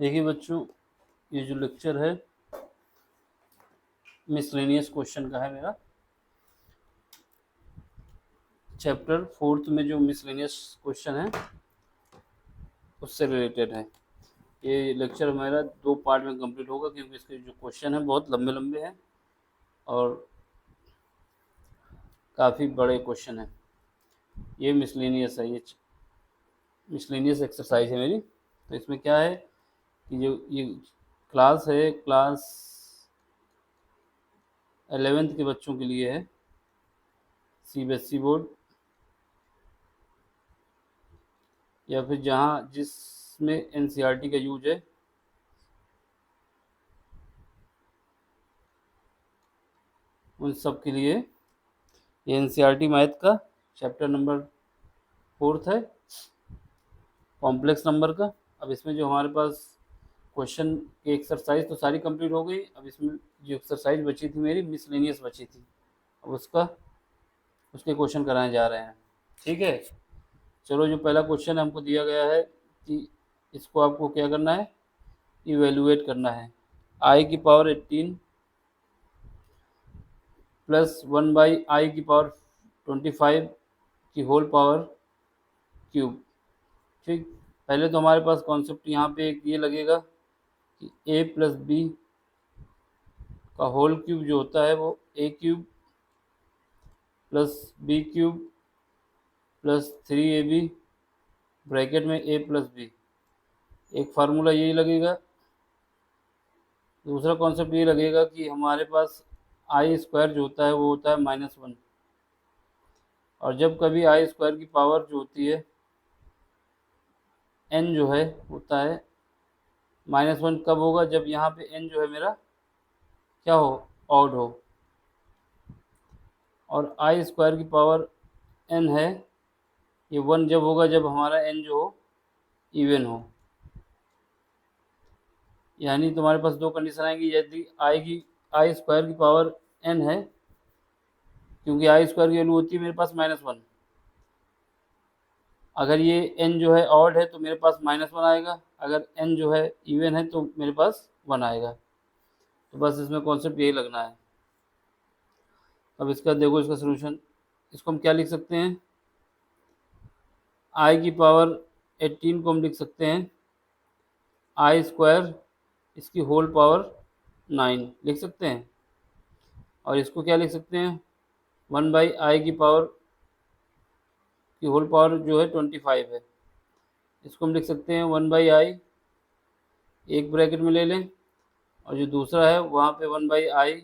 देखिए बच्चों, ये जो लेक्चर है मिसलेनियस क्वेश्चन का है मेरा। चैप्टर 4 में जो मिसलेनियस क्वेश्चन है उससे रिलेटेड है। ये लेक्चर हमारा 2 पार्ट में कंप्लीट होगा क्योंकि इसके जो क्वेश्चन है बहुत लंबे लंबे हैं और काफ़ी बड़े क्वेश्चन हैं। ये मिसलेनियस है, ये मिसलेनियस एक्सरसाइज है मेरी। तो इसमें क्या है कि जो ये क्लास है, क्लास 11th के बच्चों के लिए है, सीबीएसई बोर्ड या फिर जहाँ जिसमें एनसीईआरटी का यूज है, उन सब के लिए ये एनसीईआरटी मैथ का चैप्टर नंबर 4 है, कॉम्प्लेक्स नंबर का। अब इसमें जो हमारे पास क्वेश्चन की एक्सरसाइज तो सारी कंप्लीट हो गई। अब इसमें जो एक्सरसाइज बची थी मेरी मिसलेनियस बची थी, अब उसके क्वेश्चन कराने जा रहे हैं। ठीक है, चलो। जो पहला क्वेश्चन हमको दिया गया है कि इसको आपको क्या करना है, इवेलुएट करना है। आई की पावर 18 प्लस 1/i⁻25 की होल पावर क्यूब। ठीक, पहले तो हमारे पास कॉन्सेप्ट यहाँ पे एक ये लगेगा कि a प्लस बी का होल क्यूब जो होता है वो a cube plus B cube plus 3ab bracket में a प्लस बी। एक फार्मूला यही लगेगा। दूसरा कॉन्सेप्ट ये लगेगा कि हमारे पास आई स्क्वायर जो होता है वो होता है -1, और जब कभी आई स्क्वायर की पावर जो होती है n जो है होता है -1, कब होगा, जब यहाँ पे n जो है मेरा क्या हो, ऑड हो। और आई स्क्वायर की पावर n है, ये 1 जब होगा जब हमारा n जो हो इवन हो। यानी तुम्हारे पास दो कंडीशन आएंगी, यदि आई स्क्वायर की पावर n है, क्योंकि आई स्क्वायर की वैल्यू होती है मेरे पास -1। अगर ये n जो है ऑड है तो मेरे पास -1 आएगा, अगर n जो है इवन है तो मेरे पास 1 आएगा। तो बस इसमें कॉन्सेप्ट यही लगना है। अब इसका देखो, इसका सोल्यूशन, इसको हम क्या लिख सकते हैं, आई की पावर 18 को हम लिख सकते हैं आई स्क्वायर इसकी होल पावर 9 लिख सकते हैं। और इसको क्या लिख सकते हैं, 1/i की पावर की होल पावर जो है 25 है, इसको हम लिख सकते हैं 1/i, एक ब्रैकेट में ले लें, और जो दूसरा है वहाँ पे 1/i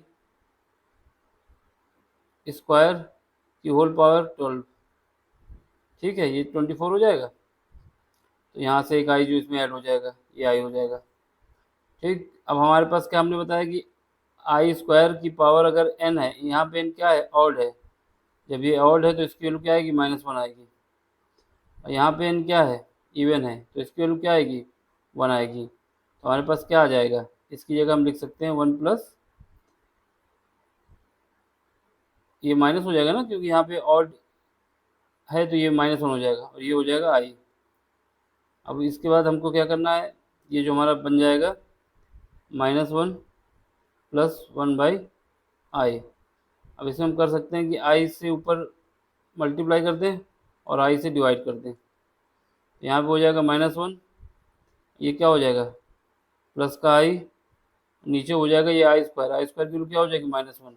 स्क्वायर की होल पावर 12। ठीक है, ये 24 हो जाएगा। तो यहाँ से एक आई जो इसमें ऐड हो जाएगा, ये आई हो जाएगा। ठीक, अब हमारे पास क्या हमने बताया कि आई स्क्वायर की पावर अगर n है, यहाँ पे n क्या है, ऑड है। जब ये ऑड है तो इसकी वैल्यू क्या आएगी, -1 आएगी। और यहाँ पे n क्या है, इवन है, तो इसकी वैल्यू क्या आएगी, 1 आएगी। तो हमारे पास क्या आ जाएगा, इसकी जगह हम लिख सकते हैं 1 प्लस, ये माइनस हो जाएगा ना क्योंकि यहाँ पे ऑड है, तो ये -1 हो जाएगा और ये हो जाएगा आई। अब इसके बाद हमको क्या करना है, ये जो हमारा बन जाएगा -1 प्लस 1/i। अब इसमें हम कर सकते हैं कि आई से ऊपर मल्टीप्लाई कर दें और आई से डिवाइड कर दें। यहाँ पे हो जाएगा -1, ये क्या हो जाएगा, प्लस का आई, नीचे हो जाएगा ये आई स्क्वायर की वैल्यू क्या हो जाएगी, -1।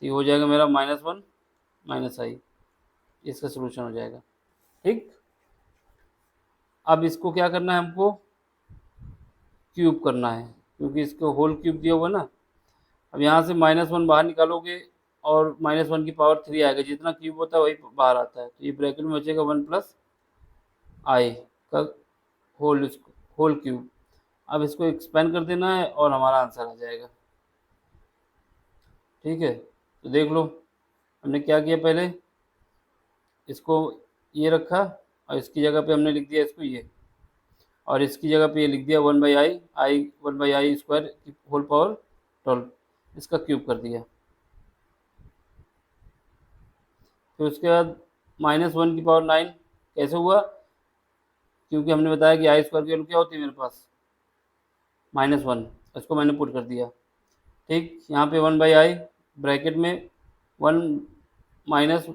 तो ये हो जाएगा मेरा -1 माइनस आई, इसका सोल्यूशन हो जाएगा। ठीक, अब इसको क्या करना है, हमको क्यूब करना है क्योंकि इसको होल क्यूब दिया हुआ ना। अब यहाँ से -1 बाहर निकालोगे और -1 की पावर 3 आएगा, जितना क्यूब होता है वही बाहर आता है। तो ये ब्रैकेट में बचेगा 1 प्लस आई का होल क्यूब। अब इसको एक्सपेंड कर देना है और हमारा आंसर आ जाएगा। ठीक है, तो देख लो हमने क्या किया, पहले इसको ये रखा और इसकी जगह पे हमने लिख दिया इसको ये, और इसकी जगह पे ये लिख दिया 1/i स्क्वायर की होल पावर 12, इसका क्यूब कर दिया। फिर उसके बाद -1 की पावर 9 कैसे हुआ, क्योंकि हमने बताया कि आई स्क्वायर की वैल्यू क्या होती है मेरे पास, -1, इसको मैंने पुट कर दिया। ठीक, यहाँ पे 1/i ब्रैकेट में 1 minus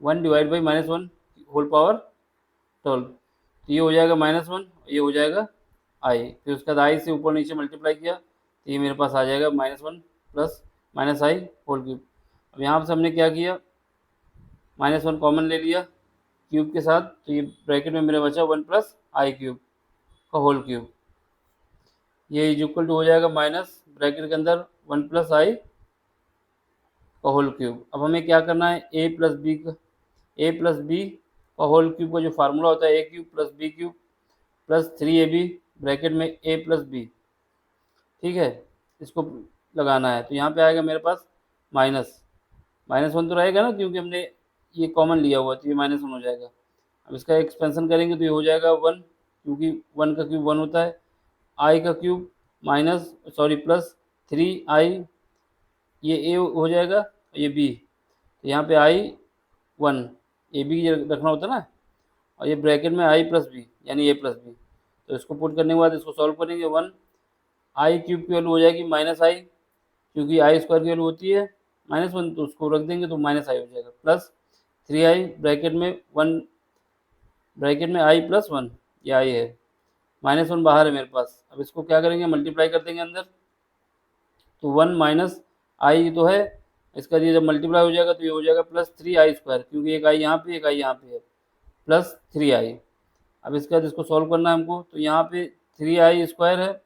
1 divide by -1 whole power 12, तो ये हो जाएगा -1, ये हो जाएगा i। फिर उसके बाद i से ऊपर नीचे मल्टीप्लाई किया तो ये मेरे पास आ जाएगा -1 प्लस -i होल क्यूब। अब यहाँ से हमने क्या किया, -1 कॉमन ले लिया क्यूब के साथ, तो ये ब्रैकेट में मेरा बचा 1 प्लस आई क्यूब का होल क्यूब। ये इज इक्वल टू हो जाएगा माइनस ब्रैकेट के अंदर 1 प्लस आई का होल क्यूब। अब हमें क्या करना है, ए प्लस बी का होल क्यूब का जो फार्मूला होता है A cube plus B cube plus 3ab bracket में ए प्लस बी। ठीक है, इसको लगाना है, तो यहाँ पे आएगा मेरे पास -1 तो रहेगा ना, क्योंकि हमने ये कॉमन लिया हुआ, तो ये -1 हो जाएगा। अब इसका एक्सपेंशन करेंगे तो ये हो जाएगा 1, क्योंकि 1 का क्यूब 1 होता है, आई का क्यूब प्लस 3i, ये ए हो जाएगा, ये बी, तो यहाँ पे i 1 ए बी रखना होता है ना, और ये ब्रैकेट में i प्लस बी यानी ए प्लस बी। तो इसको पुट करने के बाद इसको सॉल्व करेंगे, 1 आई क्यूब की वैल्यू हो जाएगी -i, क्योंकि आई स्क्वायर की वैल्यू होती है -1, तो उसको रख देंगे तो -i हो जाएगा, प्लस 3i ब्रैकेट में i प्लस 1, ये i है, -1 बाहर है मेरे पास। अब इसको क्या करेंगे, मल्टीप्लाई कर देंगे अंदर, तो 1 माइनस आई तो है, इसका ये जब मल्टीप्लाई हो जाएगा तो ये हो जाएगा प्लस 3i², क्योंकि एक आई यहाँ पे एक आई यहाँ पे है, प्लस 3i। अब इसके बाद इसको सॉल्व करना है हमको, तो यहाँ पे 3i² है,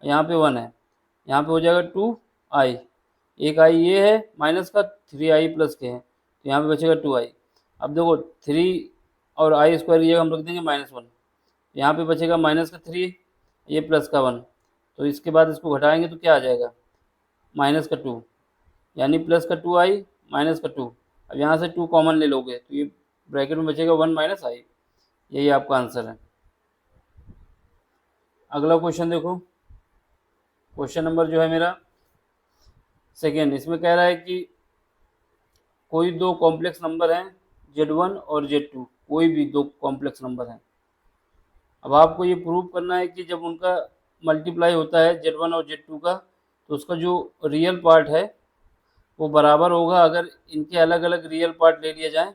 यहाँ पे 1 है, यहाँ पे हो जाएगा 2i, एक आई ये है माइनस का, 3i प्लस के हैं, तो यहाँ पे बचेगा 2i। अब देखो 3 और i² की जगह हम रख देंगे -1, यहाँ पे बचेगा -3, ये प्लस का 1, तो इसके बाद इसको घटाएंगे तो क्या आ जाएगा, -2, यानी प्लस का 2i माइनस का 2। अब यहाँ से 2 कॉमन ले लोगे तो ये ब्रैकेट में बचेगा 1 - i, यही आपका आंसर है। अगला क्वेश्चन देखो, क्वेश्चन नंबर जो है मेरा सेकेंड, इसमें कह रहा है कि कोई दो कॉम्प्लेक्स नंबर हैं Z1 और Z2, कोई भी दो कॉम्प्लेक्स नंबर हैं। अब आपको ये प्रूव करना है कि जब उनका मल्टीप्लाई होता है Z1 और Z2 का, तो उसका जो रियल पार्ट है वो बराबर होगा अगर इनके अलग अलग रियल पार्ट ले लिए जाएं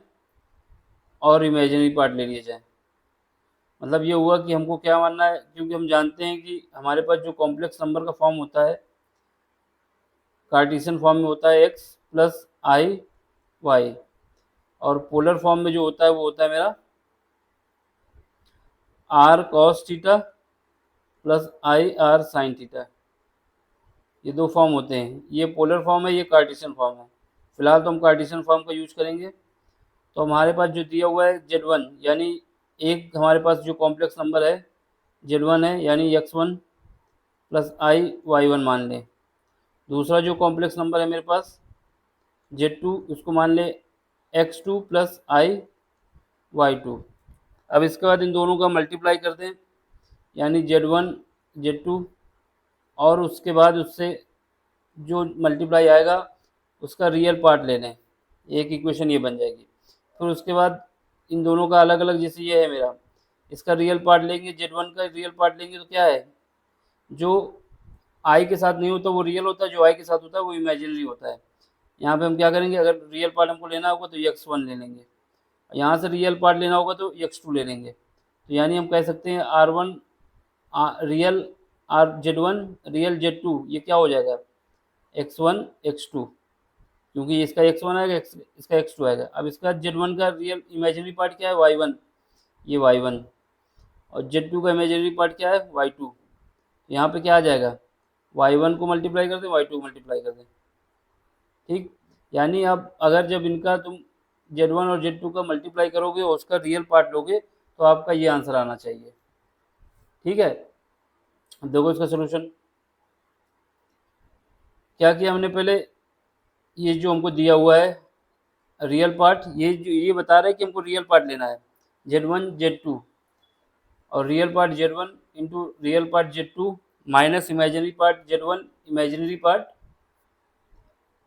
और इमेजिनरी पार्ट ले लिए जाएं। मतलब ये हुआ कि हमको क्या मानना है, क्योंकि हम जानते हैं कि हमारे पास जो कॉम्प्लेक्स नंबर का फॉर्म होता है कार्टेशियन फॉर्म में होता है x प्लस आई वाई, और पोलर फॉर्म में जो होता है वो होता है मेरा r cos थीटा प्लस आई r sin थीटा। ये दो फॉर्म होते हैं, ये पोलर फॉर्म है, ये कार्टेशियन फॉर्म है। फिलहाल तो हम कार्टेशियन फॉर्म का यूज करेंगे। तो हमारे पास जो दिया हुआ है Z1, यानी एक हमारे पास जो कॉम्प्लेक्स नंबर है Z1 है, यानी x1 प्लस आई y1 मान लें। दूसरा जो कॉम्प्लेक्स नंबर है मेरे पास Z2, उसको मान ले x2 प्लस आई y2। अब इसके बाद इन दोनों का मल्टीप्लाई कर दें, यानी Z1 Z2, और उसके बाद उससे जो मल्टीप्लाई आएगा उसका रियल पार्ट ले लें, एक इक्वेशन ये बन जाएगी। फिर उसके बाद इन दोनों का अलग अलग, जैसे ये है मेरा, इसका रियल पार्ट लेंगे, Z1 का रियल पार्ट लेंगे तो क्या है, जो आई के साथ नहीं होता वो रियल होता है, जो आई के साथ होता है वो इमेजिनरी होता है। यहाँ पे हम क्या करेंगे, अगर रियल पार्ट हमको लेना होगा तो x1 ले लेंगे, यहाँ से रियल पार्ट लेना होगा तो x2 ले लेंगे। तो यानी हम कह सकते हैं R1 real Z1 real Z2, ये क्या हो जाएगा x1 x2, क्योंकि इसका x1 आएगा, इसका x2 आएगा। अब इसका Z1 का रियल इमेजिनरी पार्ट क्या है y1, ये y1, और Z2 का इमेजिनरी पार्ट क्या है y2। यहाँ पे क्या आ जाएगा, y1 को मल्टीप्लाई कर दें, y2 को मल्टीप्लाई कर दें। ठीक, यानी अब अगर जब इनका तुम Z1 और Z2 का मल्टीप्लाई करोगे और उसका रियल पार्ट लोगे तो आपका ये आंसर आना चाहिए। ठीक है, अब देखो इसका सोल्यूशन क्या किया हमने। पहले ये जो हमको दिया हुआ है रियल पार्ट, ये बता रहा है कि हमको रियल पार्ट लेना है Z1 Z2, और real part Z1 into real part Z2 minus imaginary part Z1 imaginary part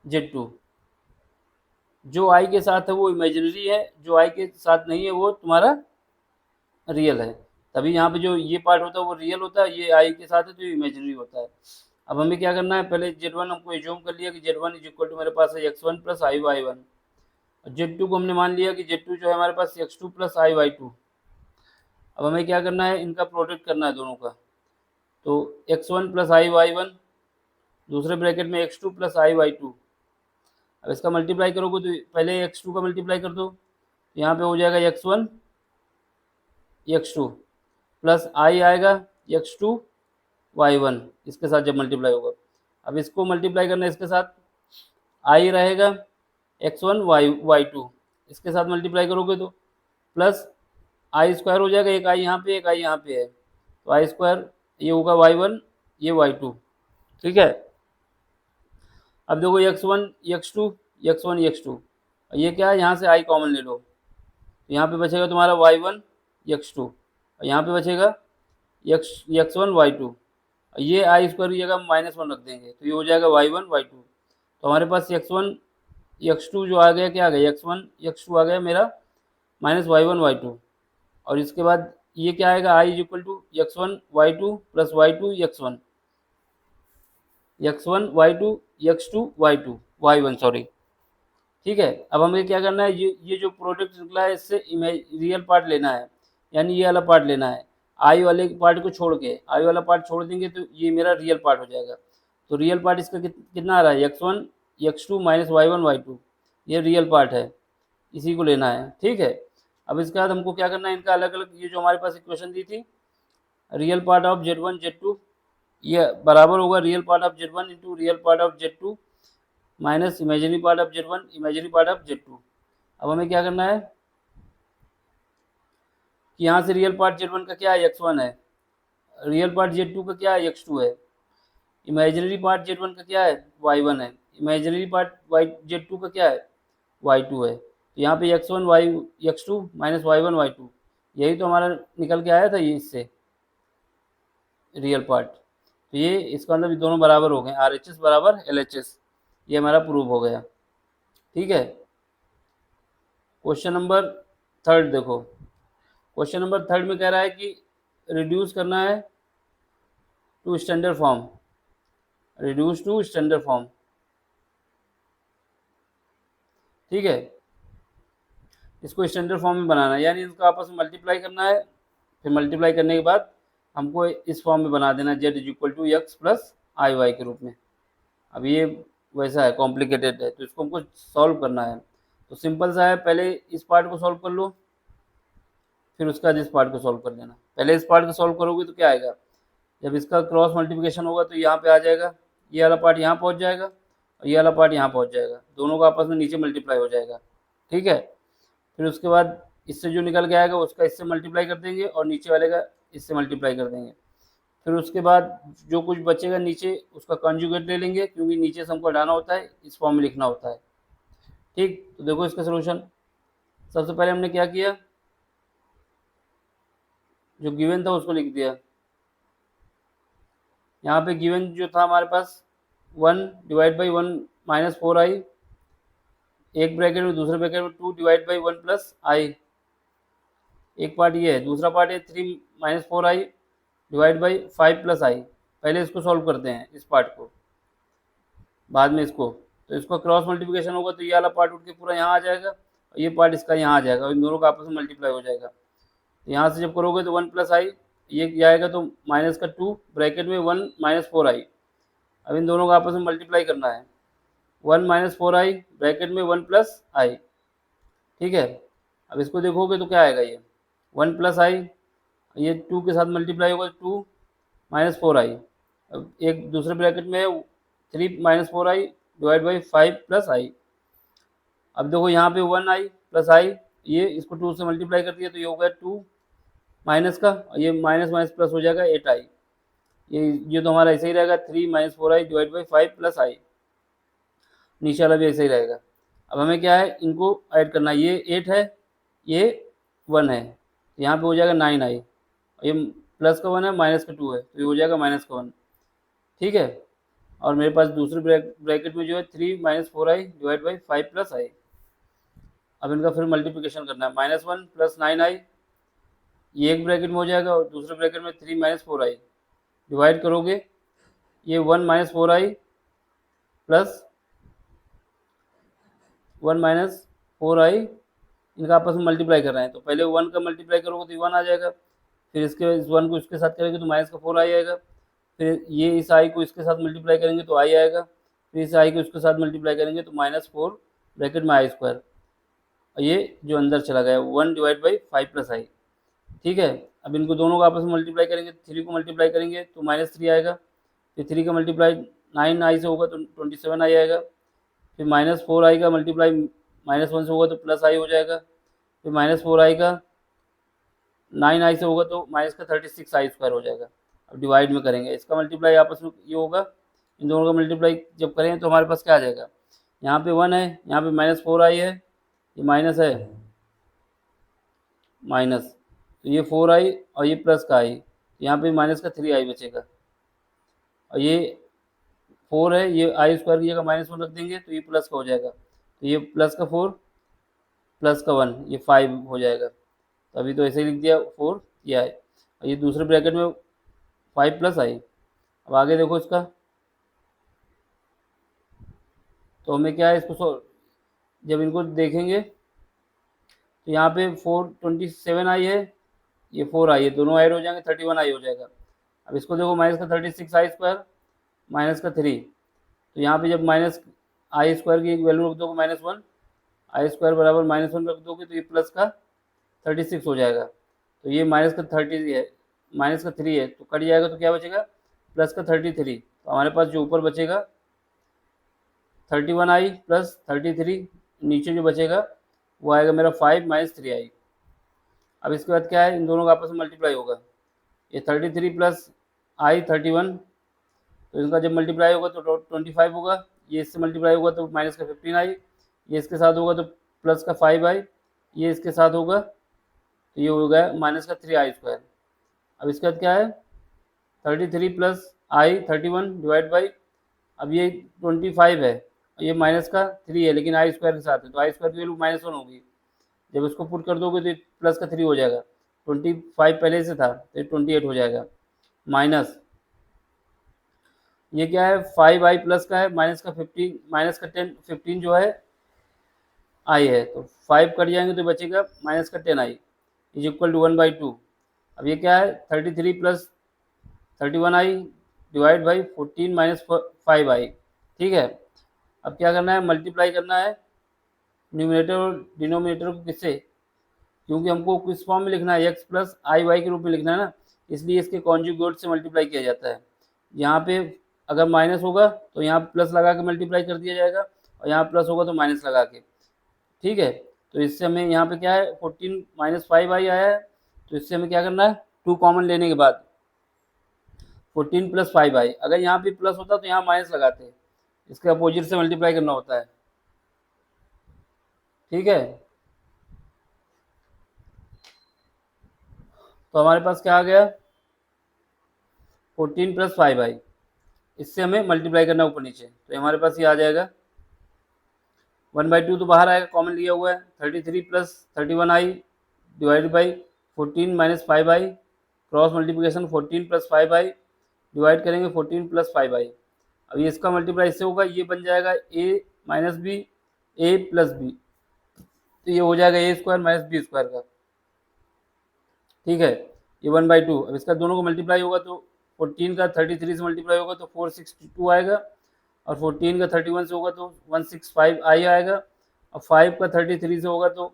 Z2। जो आई के साथ है वो इमेजिनरी है, जो आई के साथ नहीं है वो तुम्हारा रियल है। तभी यहाँ पे जो ये पार्ट होता है वो रियल होता है, ये आई के साथ है तो ये इमेजिनरी होता है। अब हमें क्या करना है, पहले Z1 हमको एज्यूम कर लिया कि Z1 इज इक्वल टू मेरे पास है x1 plus I Y one. Z2 को हमने मान लिया कि Z2 जो है हमारे पास x2 plus I Y two. अब हमें क्या करना है, इनका प्रोडक्ट करना है दोनों का। तो x1 plus I Y one, दूसरे ब्रैकेट में x2 plus I Y two. अब इसका मल्टीप्लाई करोगे तो पहले x2 का मल्टीप्लाई कर दो, यहाँ पे हो जाएगा x1 x2 प्लस आई आएगा x2 y1, इसके साथ जब मल्टीप्लाई होगा। अब इसको मल्टीप्लाई करना है इसके साथ, आई रहेगा x1 y2, इसके साथ मल्टीप्लाई करोगे तो प्लस आई स्क्वायर हो जाएगा, एक आई यहाँ पे एक आई यहाँ पे है, तो आई स्क्वायर ये होगा y1 ये y2। ठीक है। अब देखो x1 x2 x1 x2, ये क्या है, यहाँ से आई कॉमन ले लो, यहाँ पे बचेगा तुम्हारा y1 x2, यहाँ पे बचेगा x1 y2। ये आई स्क्वायर की जगह -1 रख देंगे तो ये हो जाएगा y1 y2। तो हमारे पास x1 x2 जो आ गया, क्या आ गया, x1 x2 आ गया मेरा माइनस y1 y2। और इसके बाद ये क्या आएगा, i is equal to x1 y2 प्लस y2 x1 x1 y2 x2 y2 y1 sorry. ठीक है। अब हमें क्या करना है, ये जो प्रोडक्ट निकला है इससे रियल पार्ट लेना है, यानी ये वाला पार्ट लेना है। आई वाले पार्ट को छोड़ के, आई वाला पार्ट छोड़ देंगे तो ये मेरा रियल पार्ट हो जाएगा। तो रियल पार्ट इसका कितना आ रहा है, x1 x2 minus y1 y2, ये रियल पार्ट है, इसी को लेना है। ठीक है। अब इसके बाद हमको क्या करना है, इनका अलग अलग, ये जो हमारे पास इक्वेशन दी थी, real part of Z1 Z2, ये बराबर होगा real part of Z1 into real part of Z2 minus imaginary part of Z1 imaginary part of Z2। अब हमें क्या करना है कि यहाँ से रियल पार्ट Z1 का क्या है, x1 है, रियल पार्ट Z2 का क्या है, x2 है, इमेजिनरी पार्ट Z1 का क्या है, y1 है, इमेजिनरी पार्ट Z2 का क्या है, y2 है। तो यहाँ पे x2 माइनस y1 y2, यही तो हमारा निकल के आया था ये इससे रियल पार्ट। तो ये इसका मतलब दोनों बराबर हो गए, RHS बराबर LHS, ये हमारा प्रूव हो गया। ठीक है। क्वेश्चन नंबर थर्ड देखो, क्वेश्चन नंबर थर्ड में कह रहा है कि रिड्यूस करना है to standard form, reduce to standard form. ठीक है। इसको स्टैंडर्ड फॉर्म में बनाना है, यानी इसको आपस में मल्टीप्लाई करना है, फिर मल्टीप्लाई करने के बाद हमको इस फॉर्म में बना देना, z is equal to X plus I Y के रूप में। अब ये वैसा है, कॉम्प्लिकेटेड है, तो इसको हमको सॉल्व करना है। तो सिंपल सा है, पहले इस पार्ट को सॉल्व कर लो, फिर उसका इस पार्ट को सॉल्व कर लेना। पहले इस पार्ट को सॉल्व करोगे तो क्या आएगा, जब इसका क्रॉस मल्टीप्लिकेशन होगा तो यहाँ पे आ जाएगा, ये वाला पार्ट यहाँ पहुँच जाएगा और ये वाला पार्ट यहाँ पहुँच जाएगा, दोनों का आपस में नीचे मल्टीप्लाई हो जाएगा। ठीक है। फिर उसके बाद इससे जो निकल के आएगा उसका इससे मल्टीप्लाई कर देंगे और नीचे वाले का इससे मल्टीप्लाई कर देंगे। फिर उसके बाद जो कुछ बचेगा नीचे उसका कॉन्जुगेट ले लेंगे, क्योंकि नीचे से हमको हटाना होता है, इस फॉर्म में लिखना होता है। ठीक। तो देखो इसका सोल्यूशन, सबसे पहले हमने क्या किया, जो गिवन था उसको लिख दिया। यहाँ पे गिवन जो था हमारे पास 1 डिवाइड बाई 1 माइनस 4i, एक ब्रैकेट में, दूसरे ब्रैकेट में 2 डिवाइड बाई 1 प्लस आई, एक पार्ट ये है, दूसरा पार्ट है 3 minus 4i divide by 5 plus I. पहले इसको सॉल्व करते हैं, इस पार्ट को, बाद में इसको। तो इसको क्रॉस मल्टीप्लिकेशन होगा तो ये वाला पार्ट उठ के पूरा यहाँ आ जाएगा और ये पार्ट इसका यहाँ आ जाएगा और इन दोनों का आपस में मल्टीप्लाई हो जाएगा। यहाँ से जब करोगे तो 1 प्लस आई, ये जाएगा तो माइनस का 2 ब्रैकेट में 1 माइनस 4i। अब इन दोनों का आपस में मल्टीप्लाई करना है, 1 माइनस 4i ब्रैकेट में 1 प्लस आई। ठीक है। अब इसको देखोगे तो क्या आएगा, ये 1 प्लस आई, ये 2 के साथ मल्टीप्लाई होगा 2 माइनस 4i। अब एक दूसरे ब्रैकेट में 3 minus 4i divide by 5 plus I. अब देखो यहाँ पे 1i प्लस आई, ये इसको 2 से मल्टीप्लाई कर दिया तो ये हो गया 2 माइनस का, ये माइनस माइनस प्लस हो जाएगा 8i। ये तो हमारा ऐसे ही रहेगा, 3 minus 4i divide by 5 plus I, नीचे वाला भी ऐसे ही रहेगा। अब हमें क्या है, इनको ऐड करना है, ये 8 है, ये 1 है, यहाँ पे हो जाएगा 9i, ये प्लस का 1 है माइनस का 2 है तो ये हो जाएगा माइनस का 1। ठीक है। और मेरे पास दूसरे ब्रैकेट में जो है 3 minus 4i divide by 5 plus I. अब इनका फिर मल्टीप्लिकेशन करना है, -1 प्लस 9i, ये एक ब्रैकेट में हो जाएगा और दूसरे ब्रैकेट में 3 माइनस 4i डिवाइड करोगे, ये 1 minus 4i plus 1 minus 4i, इनका आपस में मल्टीप्लाई कर रहे हैं, तो पहले 1 का मल्टीप्लाई करोगे तो ये 1 आ जाएगा, फिर इसके इस 1 को इसके साथ करेंगे तो माइनस का 4i आएगा, फिर ये इस i को इसके साथ मल्टीप्लाई करेंगे तो i आएगा, फिर इस i को इसके साथ मल्टीप्लाई करेंगे तो -4 ब्रैकेट में i², और ये जो अंदर चला गया 1 डिवाइड बाई 5 प्लस आई। ठीक है, अब इनको दोनों को आपस में मल्टीप्लाई करेंगे, 3 को मल्टीप्लाई करेंगे तो -3 आएगा, फिर 3 का मल्टीप्लाई 9i से होगा तो 27i आएगा, फिर -4i का मल्टीप्लाई -1 से होगा तो +i हो जाएगा, फिर -4i का 9i से होगा तो माइनस का 36i² हो जाएगा। अब डिवाइड में करेंगे, इसका मल्टीप्लाई आपस में ये होगा, इन दोनों का मल्टीप्लाई जब करें तो हमारे पास क्या आ जाएगा, यहाँ पे 1 है, यहाँ पे -4i है, ये माइनस है माइनस, तो ये 4i और ये प्लस का i, यहाँ पे माइनस का 3i बचेगा, और ये 4 है, ये i² की जगह -1 रख देंगे तो ये प्लस का हो जाएगा, तो ये प्लस का 4 प्लस का 1 ये 5 हो जाएगा, तो अभी तो ऐसे ही लिख दिया 4 ये i, और ये दूसरे ब्रैकेट में 5 प्लस i। अब आगे देखो इसका, तो हमें क्या है इसको जब इनको देखेंगे तो यहाँ पे 427i है, ये 4i है, दोनों ऐड हो जाएंगे 31i हो जाएगा। अब इसको देखो माइनस का 36i² माइनस का 3, तो यहाँ पे जब -i² की एक वैल्यू रख दोगे -1, i² बराबर -1 रख दोगे तो ये प्लस का 36 हो जाएगा, तो ये माइनस का 30 है, माइनस का 3 है तो कट जाएगा, तो क्या बचेगा प्लस का 33, तो हमारे पास जो ऊपर बचेगा 31i प्लस 33, नीचे जो बचेगा वो आएगा मेरा 5 माइनस 3i। अब इसके बाद क्या है, इन दोनों का आपस में मल्टीप्लाई होगा, ये 33 प्लस i 31, तो इनका जब मल्टीप्लाई होगा तो 25 होगा, ये इससे मल्टीप्लाई होगा तो माइनस का 15i, ये इसके साथ होगा तो प्लस का 5i, ये इसके साथ होगा तो ये हो गया माइनस का 3i²। अब इसके बाद क्या है 33 प्लस i 31 डिवाइड बाई, अब ये 25 है, ये माइनस का 3 है लेकिन i² के साथ है, तो i² की वैल्यू -1 होगी, जब इसको पुट कर दोगे तो प्लस का 3 हो जाएगा, 25 पहले से था तो 28 हो जाएगा, माइनस ये क्या है 5i प्लस का है, माइनस का 15, माइनस का 10, 15 जो है i है, तो 5 कट जाएंगे तो बचेगा माइनस का 10i इज इक्वल टू 1/2। अब ये क्या है 33 plus 31i divide by 14 minus 5i। ठीक है, अब क्या करना है, मल्टीप्लाई करना है न्यूमिनेटर और डिनोमिनेटर को किससे, क्योंकि हमको किस फॉर्म में लिखना है, x प्लस आई वाई के रूप में लिखना है ना, इसलिए इसके कॉन्जुगेट से मल्टीप्लाई किया जाता है। यहाँ पे अगर माइनस होगा तो यहाँ प्लस लगा के मल्टीप्लाई कर दिया जाएगा, और यहाँ प्लस होगा तो माइनस लगा के। ठीक है, तो इससे हमें यहाँ पे क्या है 14 माइनस 5i आया है, तो इससे हमें क्या करना है 2 कॉमन लेने के बाद 14 प्लस 5i, अगर यहाँ पे प्लस होता तो यहाँ माइनस लगाते, इसके अपोजिट से मल्टीप्लाई करना होता है। ठीक है, तो हमारे पास क्या आ गया 14 प्लस 5i, इससे हमें मल्टीप्लाई करना ऊपर नीचे, तो हमारे पास ये आ जाएगा 1/2 तो बाहर आएगा, कॉमन लिया हुआ है, 33 plus 31i divide by 14 minus 5i, cross multiplication 14 plus 5i divide करेंगे 14 प्लस 5i। अब ये इसका मल्टीप्लाई इससे होगा, ये बन जाएगा a minus B A plus B, तो ये हो जाएगा a² माइनस b² का। ठीक है, ये 1/2, अब इसका दोनों को मल्टीप्लाई होगा तो 14 का 33 से मल्टीप्लाई होगा तो 462 आएगा, और 14 का 31 से होगा तो 165i आएगा, और 5 का 33 से होगा तो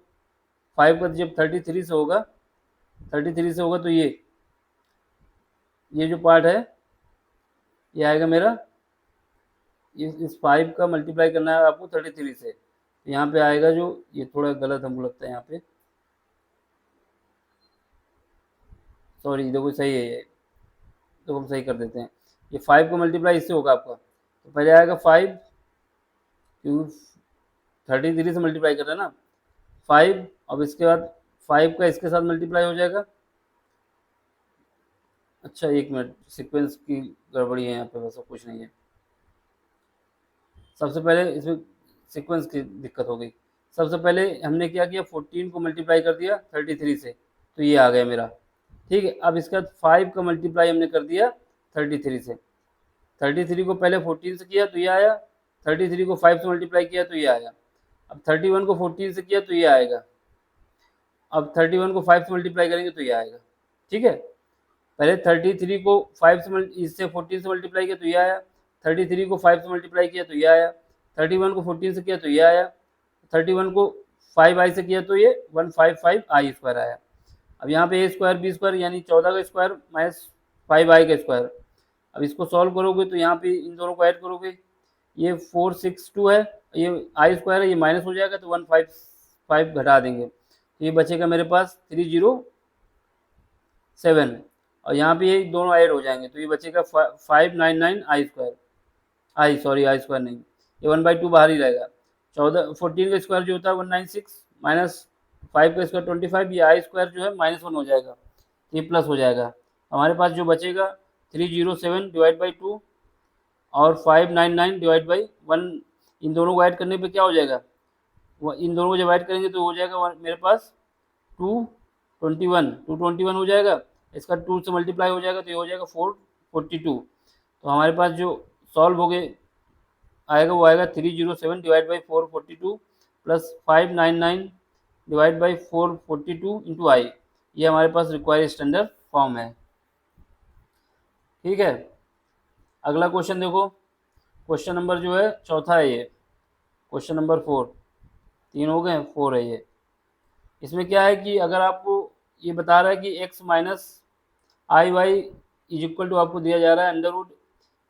5 का जब 33 से होगा तो ये जो पार्ट है ये आएगा मेरा, इस 5 का मल्टीप्लाई करना है आपको 33 से, तो यहाँ पे आएगा जो, ये थोड़ा गलत हमको लगता है यहाँ पे, सॉरी देखो सही है ये, तो हम सही कर देते हैं, ये 5 का मल्टीप्लाई इससे होगा आपका, तो पहले आएगा 5, क्यों 33 से मल्टीप्लाई कर रहे हैं ना 5, अब इसके बाद 5 का इसके साथ मल्टीप्लाई हो जाएगा। अच्छा एक मिनट, सीक्वेंस की गड़बड़ी है यहाँ पे, वैसा कुछ नहीं है, सबसे पहले इसमें सीक्वेंस की दिक्कत हो गई। सबसे पहले हमने क्या किया 14 को मल्टीप्लाई कर दिया 33 से, तो ये आ गया मेरा, ठीक है। अब इसका 5 का मल्टीप्लाई हमने कर दिया 33 से। 33 को पहले 14 से किया तो ये आया, 33 को 5 से मल्टीप्लाई किया तो ये आया। अब 31 को 14 से किया तो ये आएगा, अब 31 को 5 से मल्टीप्लाई करेंगे तो ये आएगा। ठीक है, पहले 33 को 5 से इससे 14 से मल्टीप्लाई किया तो ये आया, 33 को 5 से मल्टीप्लाई किया तो ये आया, 31 को 14 से किया तो ये आया, 31 को 5i से किया तो ये 155i² आया। अब यहाँ पे a² b² यानी 14 का स्क्वायर माइनस 5i का स्क्वायर। अब इसको सॉल्व करोगे तो यहाँ पे इन दोनों को ऐड करोगे, ये 462 है, ये i² है, ये माइनस हो जाएगा तो 155 घटा देंगे तो ये बचेगा मेरे पास 307, और यहाँ पे ये दोनों ऐड हो जाएंगे तो ये बचेगा 599i², i² नहीं, ये 1/2 बाहर ही रहेगा। 14 का स्क्वायर जो होता है 196 माइनस 5 का स्क्वायर 25, ये i² जो है -1 हो जाएगा, ये प्लस हो जाएगा। हमारे पास जो बचेगा 307 डिवाइड बाई 2 और 599 डिवाइड बाई 1, इन दोनों को ऐड करने पे क्या हो जाएगा, इन दोनों को जब ऐड करेंगे तो हो जाएगा मेरे पास 221 हो जाएगा, इसका 2 से मल्टीप्लाई हो जाएगा तो ये हो जाएगा 442। तो हमारे पास जो सॉल्व हो गए आएगा वो आएगा 307 divide by 442 plus 599 divide by 442 into I, ये हमारे पास रिक्वायर्ड स्टैंडर्ड फॉर्म है। ठीक है, अगला क्वेश्चन देखो, क्वेश्चन नंबर जो है चौथा है ये, क्वेश्चन नंबर 4, 3 हो गए, 4 है ये। इसमें क्या है कि अगर आपको ये बता रहा है कि x minus I Y is equal to, आपको दिया जा रहा है under root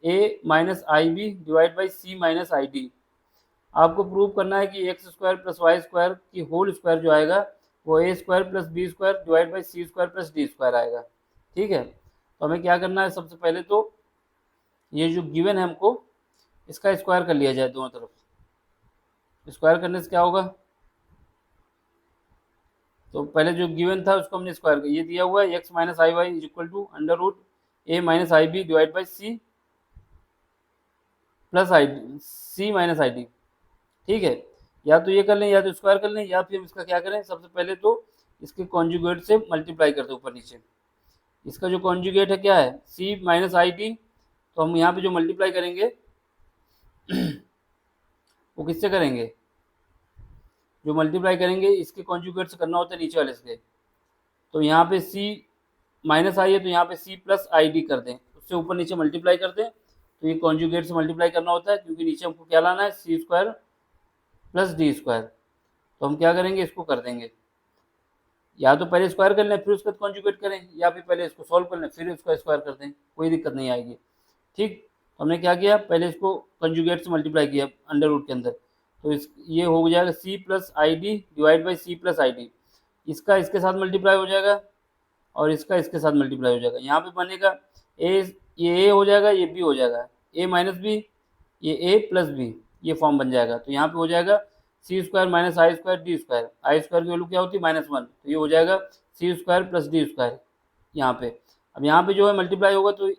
a minus I B divide by C minus I D. आपको प्रूव करना है कि x² प्लस y² की होल स्क्वायर जो आएगा वो a² plus b² divide by c² plus d² आएगा। ठीक है, तो हमें क्या करना है, सबसे पहले तो ये जो गिवन है हमको इसका स्क्वायर कर लिया जाए दोनों तरफ। स्क्वायर करने से क्या होगा, तो पहले जो गिवन था उसको हमने स्क्वायर किया, ये दिया हुआ है x minus I Y is equal to under root a minus I B divide by C plus I D, C minus I D. ठीक है, या तो ये कर लें या तो स्क्वायर कर लें, या फिर हम इसका क्या करें, सबसे पहले तो इसके कॉन्जुगेट से मल्टीप्लाई करते ऊपर नीचे। इसका जो कॉन्जुगेट है क्या है, सी माइनस आई डी, तो हम यहाँ पे जो मल्टीप्लाई करेंगे वो किससे करेंगे, जो मल्टीप्लाई करेंगे इसके कॉन्जुगेट से करना होता है नीचे वाले से। तो यहाँ पे c माइनस आई है तो यहाँ पे c प्लस आई डी कर दें, उससे ऊपर नीचे मल्टीप्लाई कर दें, तो ये कॉन्जुगेट से मल्टीप्लाई करना होता है क्योंकि नीचे हमको क्या लाना है, c² प्लस d²। तो हम क्या करेंगे, इसको कर देंगे, या तो पहले स्क्वायर कर लें फिर उसका कॉन्जुगेट करें, या फिर पहले इसको सॉल्व कर लें फिर उसका स्क्वायर कर दें, कोई दिक्कत नहीं आएगी। ठीक, तो हमने क्या किया, पहले इसको कॉन्जुगेट से मल्टीप्लाई किया अंडर रूट के अंदर, तो इस ये हो जाएगा c plus I D divide by C plus I D, इसका इसके साथ मल्टीप्लाई हो जाएगा और इसका इसके साथ मल्टीप्लाई हो जाएगा। यहाँ पे बनेगा ये a हो जाएगा, ये b हो जाएगा, a माइनस बी, ये a प्लस बी, ये फॉर्म बन जाएगा। तो यहाँ पे हो जाएगा c² माइनस आई² d², आई² की वैल्यू क्या होती है -1, तो ये हो जाएगा c² प्लस d² यहाँ पे। अब यहाँ पे जो है मल्टीप्लाई होगा तो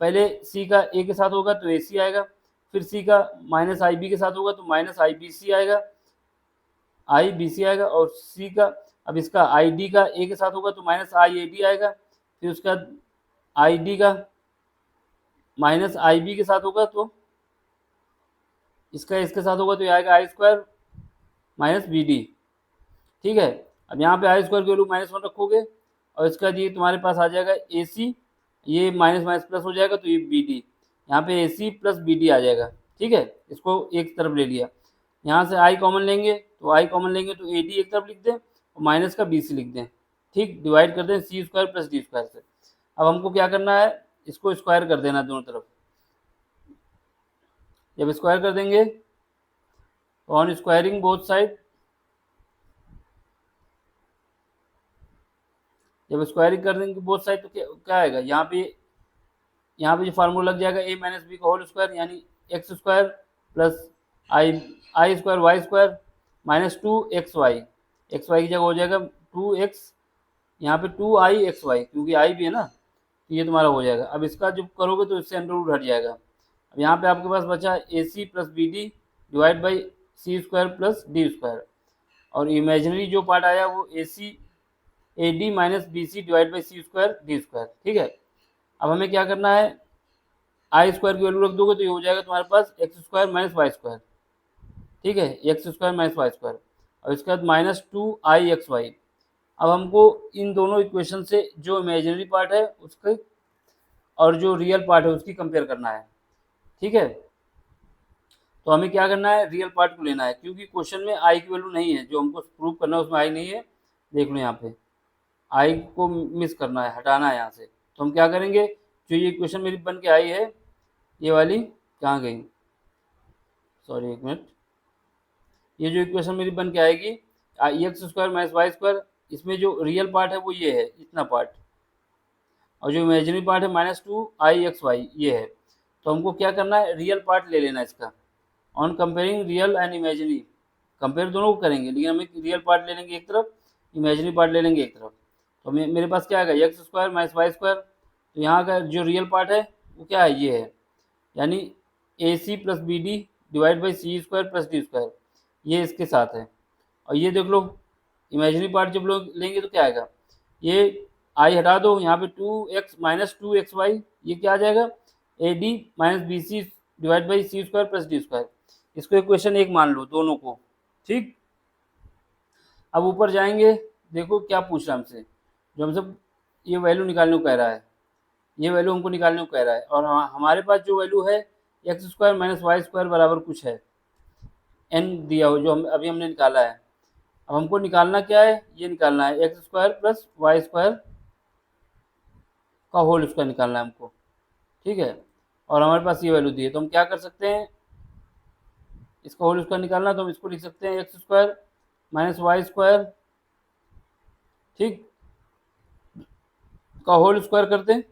पहले c का a के साथ होगा तो ac आएगा, फिर c का माइनस आई बी के साथ होगा तो माइनस आई बी सी आएगा, आई बी सी आएगा, और c का अब इसका आई डी का a के साथ होगा तो माइनस आई ए डी आएगा, फिर उसका आई डी का माइनस आई बी के साथ होगा तो इसका इसके साथ होगा तो ये आएगा i² माइनस बी डी। ठीक है, अब यहाँ पे आई² की वैल्यू -1 रखोगे और इसका ये तुम्हारे पास आ जाएगा ए सी, ये माइनस माइनस प्लस हो जाएगा तो ये बी डी, यहाँ पे ए सी प्लस बी डी आ जाएगा। ठीक है, इसको एक तरफ ले लिया, यहाँ से आई कॉमन लेंगे तो आई कॉमन लेंगे तो ए डी एक तरफ लिख दें और माइनस का बी सी लिख दें। ठीक, डिवाइड कर दें c² प्लस d² से। अब हमको क्या करना है, इसको स्क्वायर कर देना दोनों तरफ। जब स्क्वायर कर देंगे तो ऑन स्क्वायरिंग बोथ साइड, जब स्क्वायरिंग कर देंगे बोथ साइड तो क्या आएगा, यहाँ पे जो फार्मूला लग जाएगा a माइनस बी का होल स्क्वायर यानी x² plus आई² y² minus 2xy, xy की जगह हो जाएगा 2x, यहाँ पे 2i(xy) क्योंकि i भी है ना, तो ये तुम्हारा हो जाएगा। अब इसका जब करोगे तो इससे अंडर रूट हट जाएगा। अब यहाँ पे आपके पास बचा A C plus B D divide by c² plus d², और इमेजिनरी जो पार्ट आया वो A D minus B C divide by C square D square. ठीक है, अब हमें क्या करना है, आई स्क्वायर की वैल्यू रख दोगे तो ये हो जाएगा तुम्हारे पास X square minus Y square. ठीक है, X square minus Y square, और इसके बाद minus two I X Y. अब हमको इन दोनों इक्वेशन से जो इमेजिनरी पार्ट है उसके और जो रियल पार्ट है उसकी कंपेयर करना है। ठीक है, तो हमें क्या करना है, रियल पार्ट को लेना है, क्योंकि क्वेश्चन में आई की वैल्यू नहीं है, जो हमको प्रूव करना है उसमें आई नहीं है। देख लो यहाँ पे आई को मिस करना है, हटाना है यहाँ से। तो हम क्या करेंगे, जो ये इक्वेशन मेरी बन के आई है, ये वाली कहाँ गई, सॉरी एक मिनट, ये जो इक्वेशन मेरी बन के आएगी X square minus Y square, इसमें जो रियल पार्ट है वो ये है, इतना पार्ट, और जो इमेजिनरी पार्ट है minus two I X Y ये है। तो हमको क्या करना है, रियल पार्ट ले लेना है इसका। On comparing real and imaginary, compare दोनों को करेंगे, लेकिन हमें रियल पार्ट ले लेंगे एक तरफ, इमेजिनरी पार्ट ले लेंगे एक तरफ। तो मेरे पास क्या आएगा, X square minus Y square. तो यहाँ का जो रियल पार्ट है वो क्या है, ये है, यानी A C plus B D divide by C square plus D square, ये इसके साथ है। और ये देख लो इमेजिनरी पार्ट जब लोग लेंगे तो क्या आएगा, ये आई हटा दो, यहाँ पे two X minus two X Y, ये क्या आ जाएगा, A D minus B C divide by C square plus D square. इसको इक्वेशन एक मान लो दोनों को। ठीक, अब ऊपर जाएंगे, देखो क्या पूछ रहा है हमसे, जो हमसे ये वैल्यू निकालने को कह रहा है, ये वैल्यू हमको निकालने को कह रहा है, और हमारे पास जो वैल्यू है X square minus Y square बराबर कुछ है, एन दिया हो जो हम अभी हमने निकाला है। अब हमको निकालना क्या है, ये निकालना है X square plus Y square का होल स्क्वायर निकालना है हमको। ठीक है, और हमारे पास ये वैल्यू दी है, तो हम क्या कर सकते हैं, इसका होल स्क्वायर निकालना, तो हम इसको लिख सकते हैं X square minus Y square, ठीक, का होल स्क्वायर करते हैं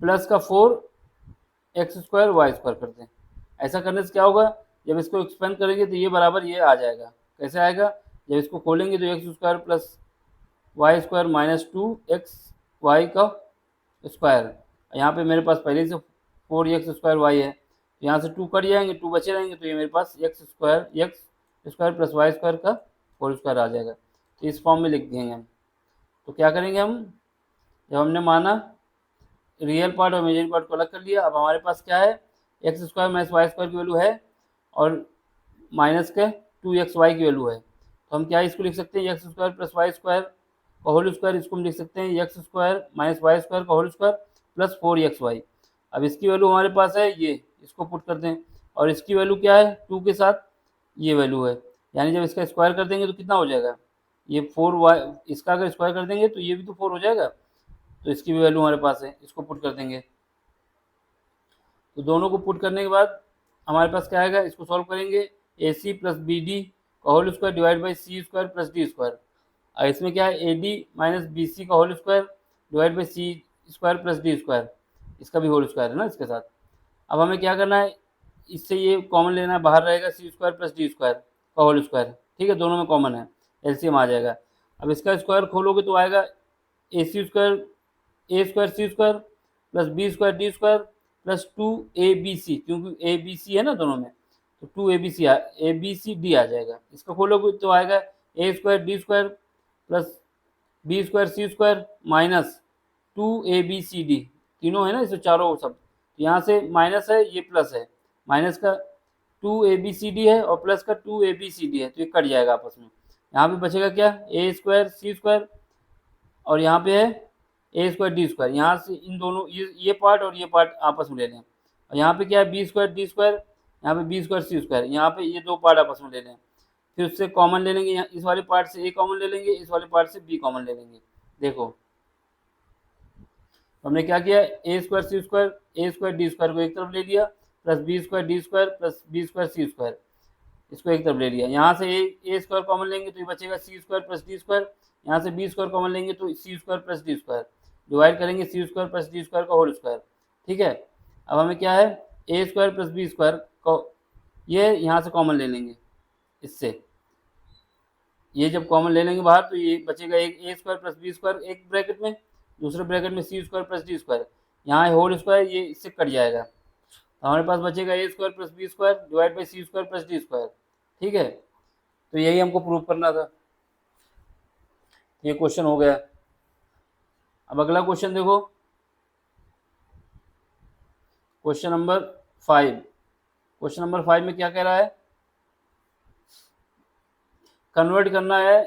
प्लस का four X square Y square करते हैं। ऐसा करने से क्या होगा, जब इसको एक्सपेंड करेंगे तो ये बराबर ये आ जाएगा। कैसे आएगा, जब इसको खोलेंगे तो X square plus Y square minus two X Y का स्क्वायर, यहाँ पे मेरे पास पहले से फोर एक्स स्क्वायर वाई है, तो यहाँ से टू कट जाएंगे, टू बचे रहेंगे, तो ये मेरे पास X square plus Y square का होल स्क्वायर आ जाएगा। तो इस फॉर्म में लिख देंगे हम। तो क्या करेंगे हम, जब हमने माना रियल पार्ट और इमेजिनरी पार्ट को अलग कर लिया, अब हमारे पास क्या है, X square minus Y square की वैल्यू है और माइनस के टू एक्स वाई की वैल्यू है। तो हम क्या इसको लिख सकते हैं, X square plus Y square का होल स्क्वायर, इसको हम लिख सकते हैं X square minus Y square का whole square plus four X Y. अब इसकी वैल्यू हमारे पास है ये, इसको पुट करते हैं, और इसकी वैल्यू क्या है, टू के साथ ये वैल्यू है, यानी जब इसका स्क्वायर कर देंगे तो कितना हो जाएगा, ये फोर वाई, इसका अगर स्क्वायर कर देंगे तो ये भी तो फोर हो जाएगा, तो इसकी भी वैल्यू हमारे पास है, इसको पुट कर देंगे। तो दोनों को पुट करने के बाद हमारे पास क्या आएगा, इसको सॉल्व करेंगे, A C plus B D का whole square divide by C square plus D square. और इसमें क्या है, A D minus B C का whole square divide by C square plus D square, इसका भी होल स्क्वायर है ना इसके साथ। अब हमें क्या करना है, इससे ये कॉमन लेना है, बाहर रहेगा सी स्क्वायर प्लस डी स्क्वायर का होल स्क्वायर। ठीक है, दोनों में कॉमन है, एलसीएम आ जाएगा। अब इसका स्क्वायर खोलोगे तो आएगा A C square A square C square plus B square D square plus two A B C, क्योंकि ए बी सी है ना दोनों में, तो two A B C D आ जाएगा। इसका खोलोगे तो आएगा A square D square plus B square C square minus two A B C D, तीनों है ना इसे चारों सब, यहाँ से माइनस है ये प्लस है, माइनस का two A B C D है और प्लस का two A B C D है, तो ये कट जाएगा आपस में। यहाँ पे बचेगा क्या, ए स्क्वायर सी स्क्वायर, और यहाँ पे है ए स्क्वायर डी स्क्वायर, यहाँ से इन दोनों ये पार्ट और ये पार्ट आपस में ले लें, और यहाँ पे क्या है बी स्क्वायर डी स्क्वायर, यहाँ पे बी स्क्वायर सी स्क्वायर, यहाँ पे ये दो पार्ट आपस में ले लें, फिर उससे कॉमन ले लेंगे, इस वाले पार्ट से ए कॉमन ले लेंगे, इस वाले पार्ट से बी कॉमन ले लेंगे। देखो हमने क्या किया, A square C square A square D square को एक तरफ ले लिया plus B square D square plus B square C square, इसको एक तरफ ले लिया। यहाँ से ए स्क्वायर कॉमन लेंगे तो ये बचेगा C square plus D square, यहाँ से बी स्क्वायर कॉमन लेंगे तो C square plus D square, divide करेंगे C square plus D square का होल स्क्वायर। ठीक है, अब हमें क्या है, A square plus B square को ये यहाँ से कॉमन ले लेंगे, इससे ये जब कॉमन ले लेंगे बाहर तो ये बचेगा एक A square plus B square एक ब्रैकेट में, दूसरे ब्रैकेट में C square plus D square, यहाँ होल स्क्वायर ये इससे कट जाएगा, तो हमारे पास बचेगा A square plus B square divide by C square plus D square. ठीक है, तो यही हमको प्रूव करना था। ये क्वेश्चन हो गया। अब अगला क्वेश्चन देखो, क्वेश्चन नंबर 5। क्वेश्चन नंबर 5 में क्या कह रहा है, कन्वर्ट करना है,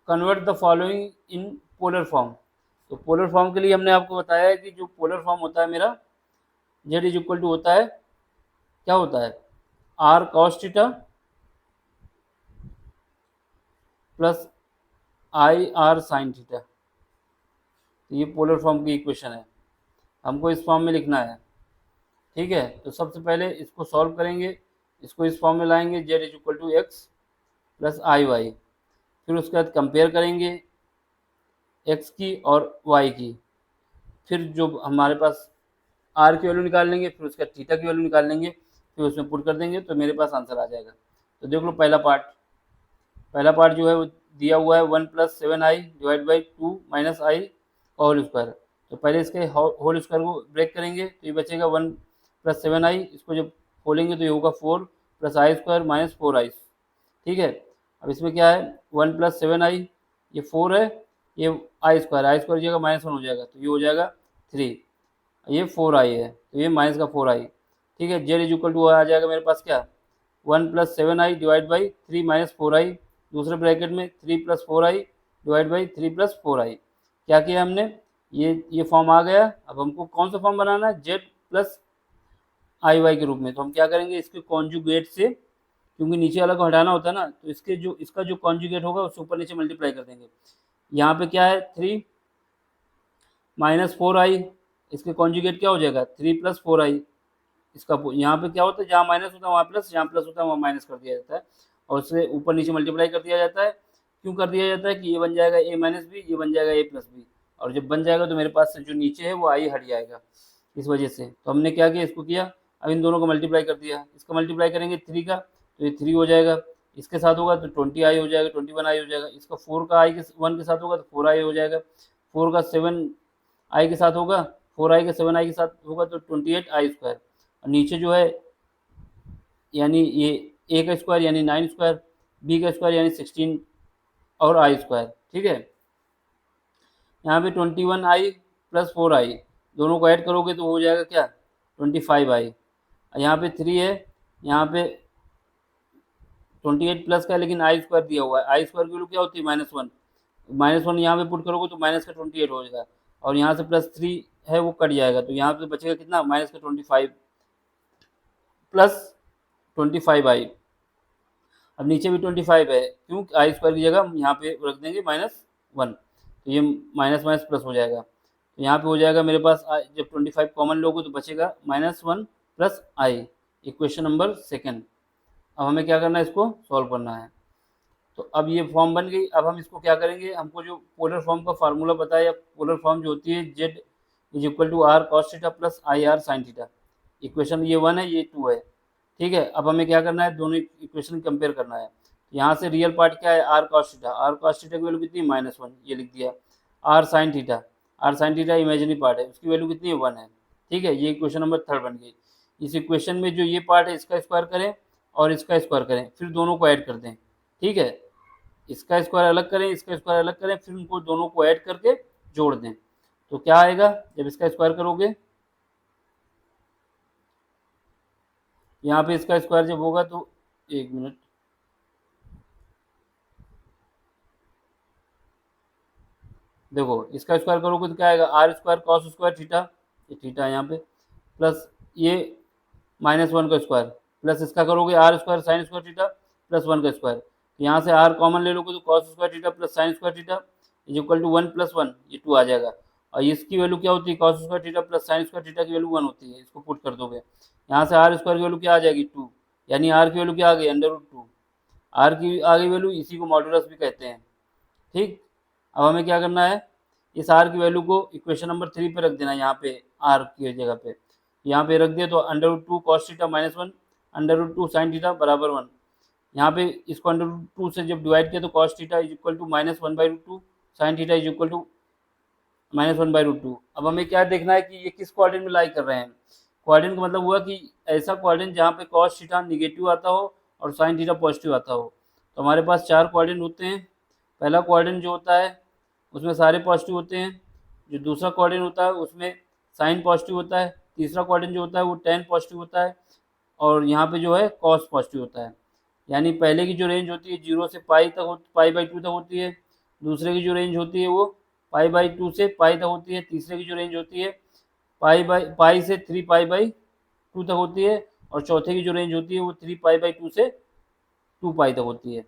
convert the following in polar form. तो पोलर फॉर्म के लिए हमने आपको बताया है कि जो पोलर फॉर्म होता है मेरा, जेड इज इक्वल टू होता है, क्या होता है, R cos theta plus I R sine theta. तो ये पोलर फॉर्म की इक्वेशन है, हमको इस फॉर्म में लिखना है। ठीक है, तो सबसे पहले इसको सॉल्व करेंगे, इसको इस फॉर्म में लाएंगे, Z is equal to X plus I Y. फिर उसके बाद कंपेयर करेंगे एक्स की और वाई की, फिर जो हमारे पास आर की वैल्यू निकाल लेंगे, फिर उसका थीटा की वैल्यू निकाल लेंगे, फिर उसमें पुट कर देंगे, तो मेरे पास आंसर आ जाएगा। तो देख लो पहला पार्ट जो है वो दिया हुआ है 1+7i डिवाइड बाई 2 माइनस आई का होल स्क्वायर। तो पहले इसके होल स्क्वायर को ब्रेक करेंगे, तो ये बचेगा 1+7i, इसको जब खोलेंगे तो ये होगा 4 प्लस आई स्क्वायर माइनस 4i। ठीक है, अब इसमें क्या है, 1+7i, ये 4 है, ये आई स्क्वायर जगह -1 हो जाएगा, तो ये हो जाएगा 3, ये 4i है, तो ये माइनस का 4i। ठीक है, जेड इज इक्वल टू आ जाएगा मेरे पास क्या, 1+7i divide by 3 minus 4i, दूसरे ब्रैकेट में 3 plus 4i divide by 3 plus 4i। क्या किया हमने, ये फॉर्म आ गया। अब हमको कौन सा फॉर्म बनाना है, जेड प्लस आई वाई के रूप में। तो हम क्या करेंगे, इसके कॉन्जुगेट से, क्योंकि नीचे वाला को हटाना होता है ना, तो इसका जो कॉन्जुगेट होगा उससे ऊपर नीचे मल्टीप्लाई कर देंगे। यहाँ पे क्या है, 3 माइनस 4i, इसके कॉन्जुगेट क्या हो जाएगा, 3 प्लस 4i। इसका यहाँ पे क्या होता है, जहाँ माइनस होता है वहाँ प्लस, जहाँ प्लस होता है वहाँ माइनस कर दिया जाता है, और उससे ऊपर नीचे मल्टीप्लाई कर दिया जाता है। क्यों कर दिया जाता है कि ये बन जाएगा a माइनस बी, ये बन जाएगा a प्लस बी, और जब बन जाएगा तो मेरे पास से जो नीचे है वो आई हट जाएगा, इस वजह से। तो हमने क्या किया, इसको किया, अब इन दोनों को मल्टीप्लाई कर दिया। इसका मल्टीप्लाई करेंगे 3 का, तो ये 3 हो जाएगा, इसके साथ होगा तो 20i हो जाएगा, 21i हो जाएगा। इसका 4 का आई के 1 के साथ होगा तो 4i हो जाएगा, 4 का 7i के साथ होगा, 4i का 7i के साथ होगा तो 28i स्क्वायर। और नीचे जो है यानी ये a का स्क्वायर यानी 9 स्क्वायर, b का स्क्वायर यानी 16 और आई स्क्वायर। ठीक है, यहाँ पे 21i प्लस 4i दोनों को ऐड करोगे तो हो जाएगा क्या, 25i। यहाँ पे 3 है, यहाँ पे 28 प्लस का है, लेकिन आई स्क्वायर दिया हुआ है, आई स्क्वायर की वैल्यू क्या होती है, -1, -1 यहाँ पे पुट करोगे तो माइनस का 28 हो जाएगा, और यहाँ से +3 है वो कट जाएगा, तो यहाँ पे बचेगा कितना, माइनस का 25 प्लस 25i। अब नीचे भी 25 है, क्यों, आई स्क्वायर की जगह यहाँ पे रख देंगे -1, तो ये माइनस माइनस प्लस हो जाएगा। तो यहाँ पे हो जाएगा मेरे पास जब 25 कॉमन लोगे तो बचेगा -1 प्लस आई, इक्वेशन नंबर 2। अब हमें क्या करना है, इसको सॉल्व करना है। तो अब ये फॉर्म बन गई। अब हम इसको क्या करेंगे, हमको जो पोलर फॉर्म का फार्मूला पता है, या पोलर फॉर्म जो होती है, Z is equal to R cos theta plus I R sine theta. Equation ये 1 है, ये 2 है। ठीक है, अब हमें क्या करना है, दोनों इक्वेशन कंपेयर करना है। यहाँ से रियल पार्ट क्या है, आर कॉस थीटा की वैल्यू कितनी, -1, ये लिख दिया। R sine theta imaginary part है, उसकी वैल्यू कितनी है, 1 है। ठीक है, ये इक्वेशन नंबर 3 बन गई। इस इक्वेशन में जो ये पार्ट है इसका स्क्वायर करें और इसका स्क्वायर करें, फिर दोनों को ऐड कर दें। ठीक है, इसका स्क्वायर अलग करें, इसका स्क्वायर अलग करें, फिर उनको दोनों को ऐड करके जोड़ दें। तो क्या आएगा, जब इसका स्क्वायर करोगे, यहाँ पे इसका स्क्वायर जब होगा तो, एक मिनट, देखो इसका स्क्वायर करोगे तो क्या आएगा, R square cos square theta, ये थीटा है यहाँ पे, प्लस ये -1 का स्क्वायर, प्लस इसका करोगे R square sine square theta plus 1 का स्क्वायर। यहाँ से आर कॉमन ले लोगे तो cos square theta plus sine square theta is equal to 1 + 1, ये 2 आ जाएगा। और इसकी वैल्यू क्या होती है, cos square theta plus sine square theta की वैल्यू 1 होती है, इसको पुट कर दोगे। यहाँ से आर स्क्वायर की वैल्यू क्या आ जाएगी, 2, यानी आर की वैल्यू क्या आ गई, √2। आर की आ गई वैल्यू, इसी को मॉडुलस भी कहते हैं। ठीक, अब हमें क्या करना है, इस आर की वैल्यू को इक्वेशन नंबर 3 पे रख देना, यहाँ पे आर की जगह पे यहाँ पे रख दिया, तो √2 cos थीटा -1 √2 sin थीटा बराबर 1। यहाँ पे इसको √2 से जब डिवाइड किया तो cos theta is equal to -1/√2, sin theta is equal to -1/√2। अब हमें क्या देखना है कि ये किस क्वाड्रेंट में लाई कर रहे हैं। क्वाड्रेंट का मतलब हुआ कि ऐसा क्वाड्रेंट जहाँ पे cos थीटा निगेटिव आता हो और sin थीटा पॉजिटिव आता हो। तो हमारे पास 4 क्वाड्रेंट होते हैं, पहला क्वाड्रेंट जो होता है उसमें सारे पॉजिटिव होते हैं, जो दूसरा क्वाड्रेंट होता है उसमें साइन पॉजिटिव होता है, तीसरा क्वाड्रेंट जो होता है वो टेन पॉजिटिव होता है, और यहाँ पे जो है कॉस पॉजिटिव होता है। यानी पहले की जो रेंज होती है 0 से पाई तक पाई बाई 2 तक होती है, दूसरे की जो रेंज होती है वो पाई बाई 2 से पाई तक होती है, तीसरे की जो रेंज होती है पाई से 3 पाई बाई 2 तक होती है, और चौथे की जो रेंज होती है वो 3 पाई बाई 2 से 2 पाई तक होती है।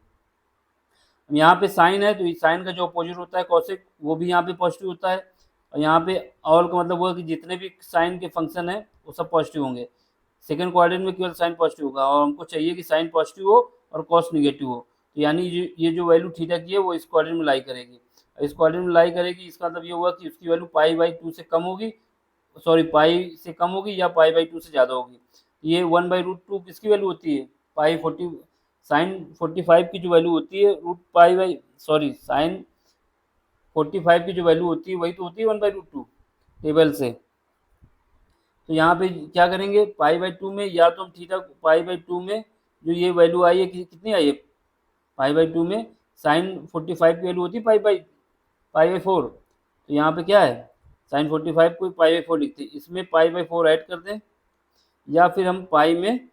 यहाँ पे साइन है तो साइन का जो अपोजिट होता है कॉसेक, वो भी यहाँ पे पॉजिटिव होता है, और यहाँ पे ऑल का मतलब हुआ कि जितने भी साइन के फंक्शन है वो सब पॉजिटिव होंगे। सेकंड क्वाड्रेंट में केवल साइन पॉजिटिव होगा, और हमको चाहिए कि साइन पॉजिटिव हो और कॉस निगेटिव हो, तो यानी ये जो वैल्यू थीटा की है वो इस क्वाड्रेंट में लाई करेगी। इस क्वाड्रेंट में लाई करेगी, इसका मतलब ये हुआ कि उसकी वैल्यू पाई बाई 2 से कम होगी, सॉरी पाई से कम होगी या पाई बाई 2 से ज़्यादा होगी। ये 1/√2 किसकी वैल्यू होती है, पाई 40 साइन 45 की जो वैल्यू होती है root pi by sorry sine 45 की जो वैल्यू होती है वही तो होती है 1/√2 टेबल से। तो यहाँ पे क्या करेंगे, पाई बाई 2 में या तो हम थीटा पाई बाई 2 में जो ये वैल्यू आई है कितनी आई है, पाई बाई 2 में साइन 45 की वैल्यू होती है पाई बाई 4, तो यहाँ पे क्या है साइन 45 को पाई बाई 4 लिखते हैं, इसमें पाई बाई 4 ऐड कर दें, या फिर हम पाई में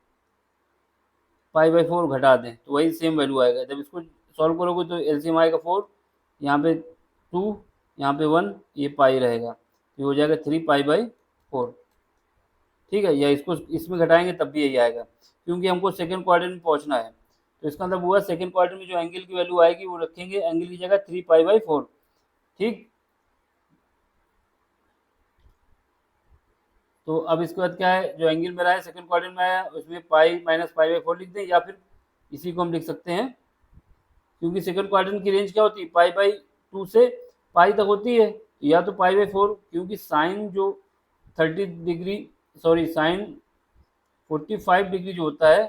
पाई बाई 4 घटा दें तो वही सेम वैल्यू आएगा। जब इसको सॉल्व करोगे तो एलसीएम आएगा 4, यहाँ पे 2, यहाँ पे 1, ये पाई रहेगा, ये हो जाएगा 3 पाई बाई 4। ठीक है, या इसको इसमें घटाएंगे तब भी यही आएगा, क्योंकि हमको सेकंड क्वाड्रेंट में पहुंचना है। तो इसका मतलब हुआ सेकंड क्वाड्रेंट में जो एंगल की वैल्यू आएगी वो रखेंगे एंगल की जगह 3 पाई बाई 4। ठीक, तो अब इसके बाद क्या है, जो एंगल मेरा है सेकंड क्वाड्रेंट में आया उसमें पाई माइनस पाई बाई 4 लिख दें, या फिर इसी को हम लिख सकते हैं, क्योंकि सेकंड क्वाड्रेंट की रेंज क्या होती है पाई बाई 2 से पाई तक होती है, या तो पाई बाई 4, क्योंकि साइन जो 30 डिग्री सॉरी साइन 45 डिग्री जो होता है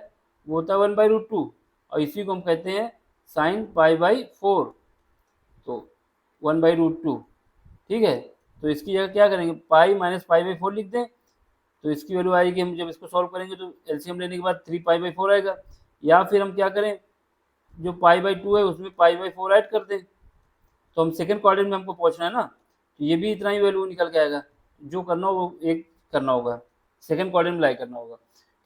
वो होता है 1/√2, और इसी को हम कहते हैं साइन पाई बाई 4, तो 1/√2। ठीक है, तो इसकी जगह क्या करेंगे पाई माइनस पाई बाई 4 लिख दें, तो इसकी वैल्यू आएगी, हम जब इसको सॉल्व करेंगे तो एलसीएम लेने के बाद 3 पाई बाई 4 आएगा, या फिर हम क्या करें जो पाई बाई 2 है उसमें पाई बाई 4 ऐड कर दें, तो हम सेकंड क्वाड्रेंट में हमको पहुंचना है ना, तो ये भी इतना ही वैल्यू निकल के आएगा, जो करना हो वो एक करना होगा, सेकंड क्वाड्रेंट में लाई करना होगा।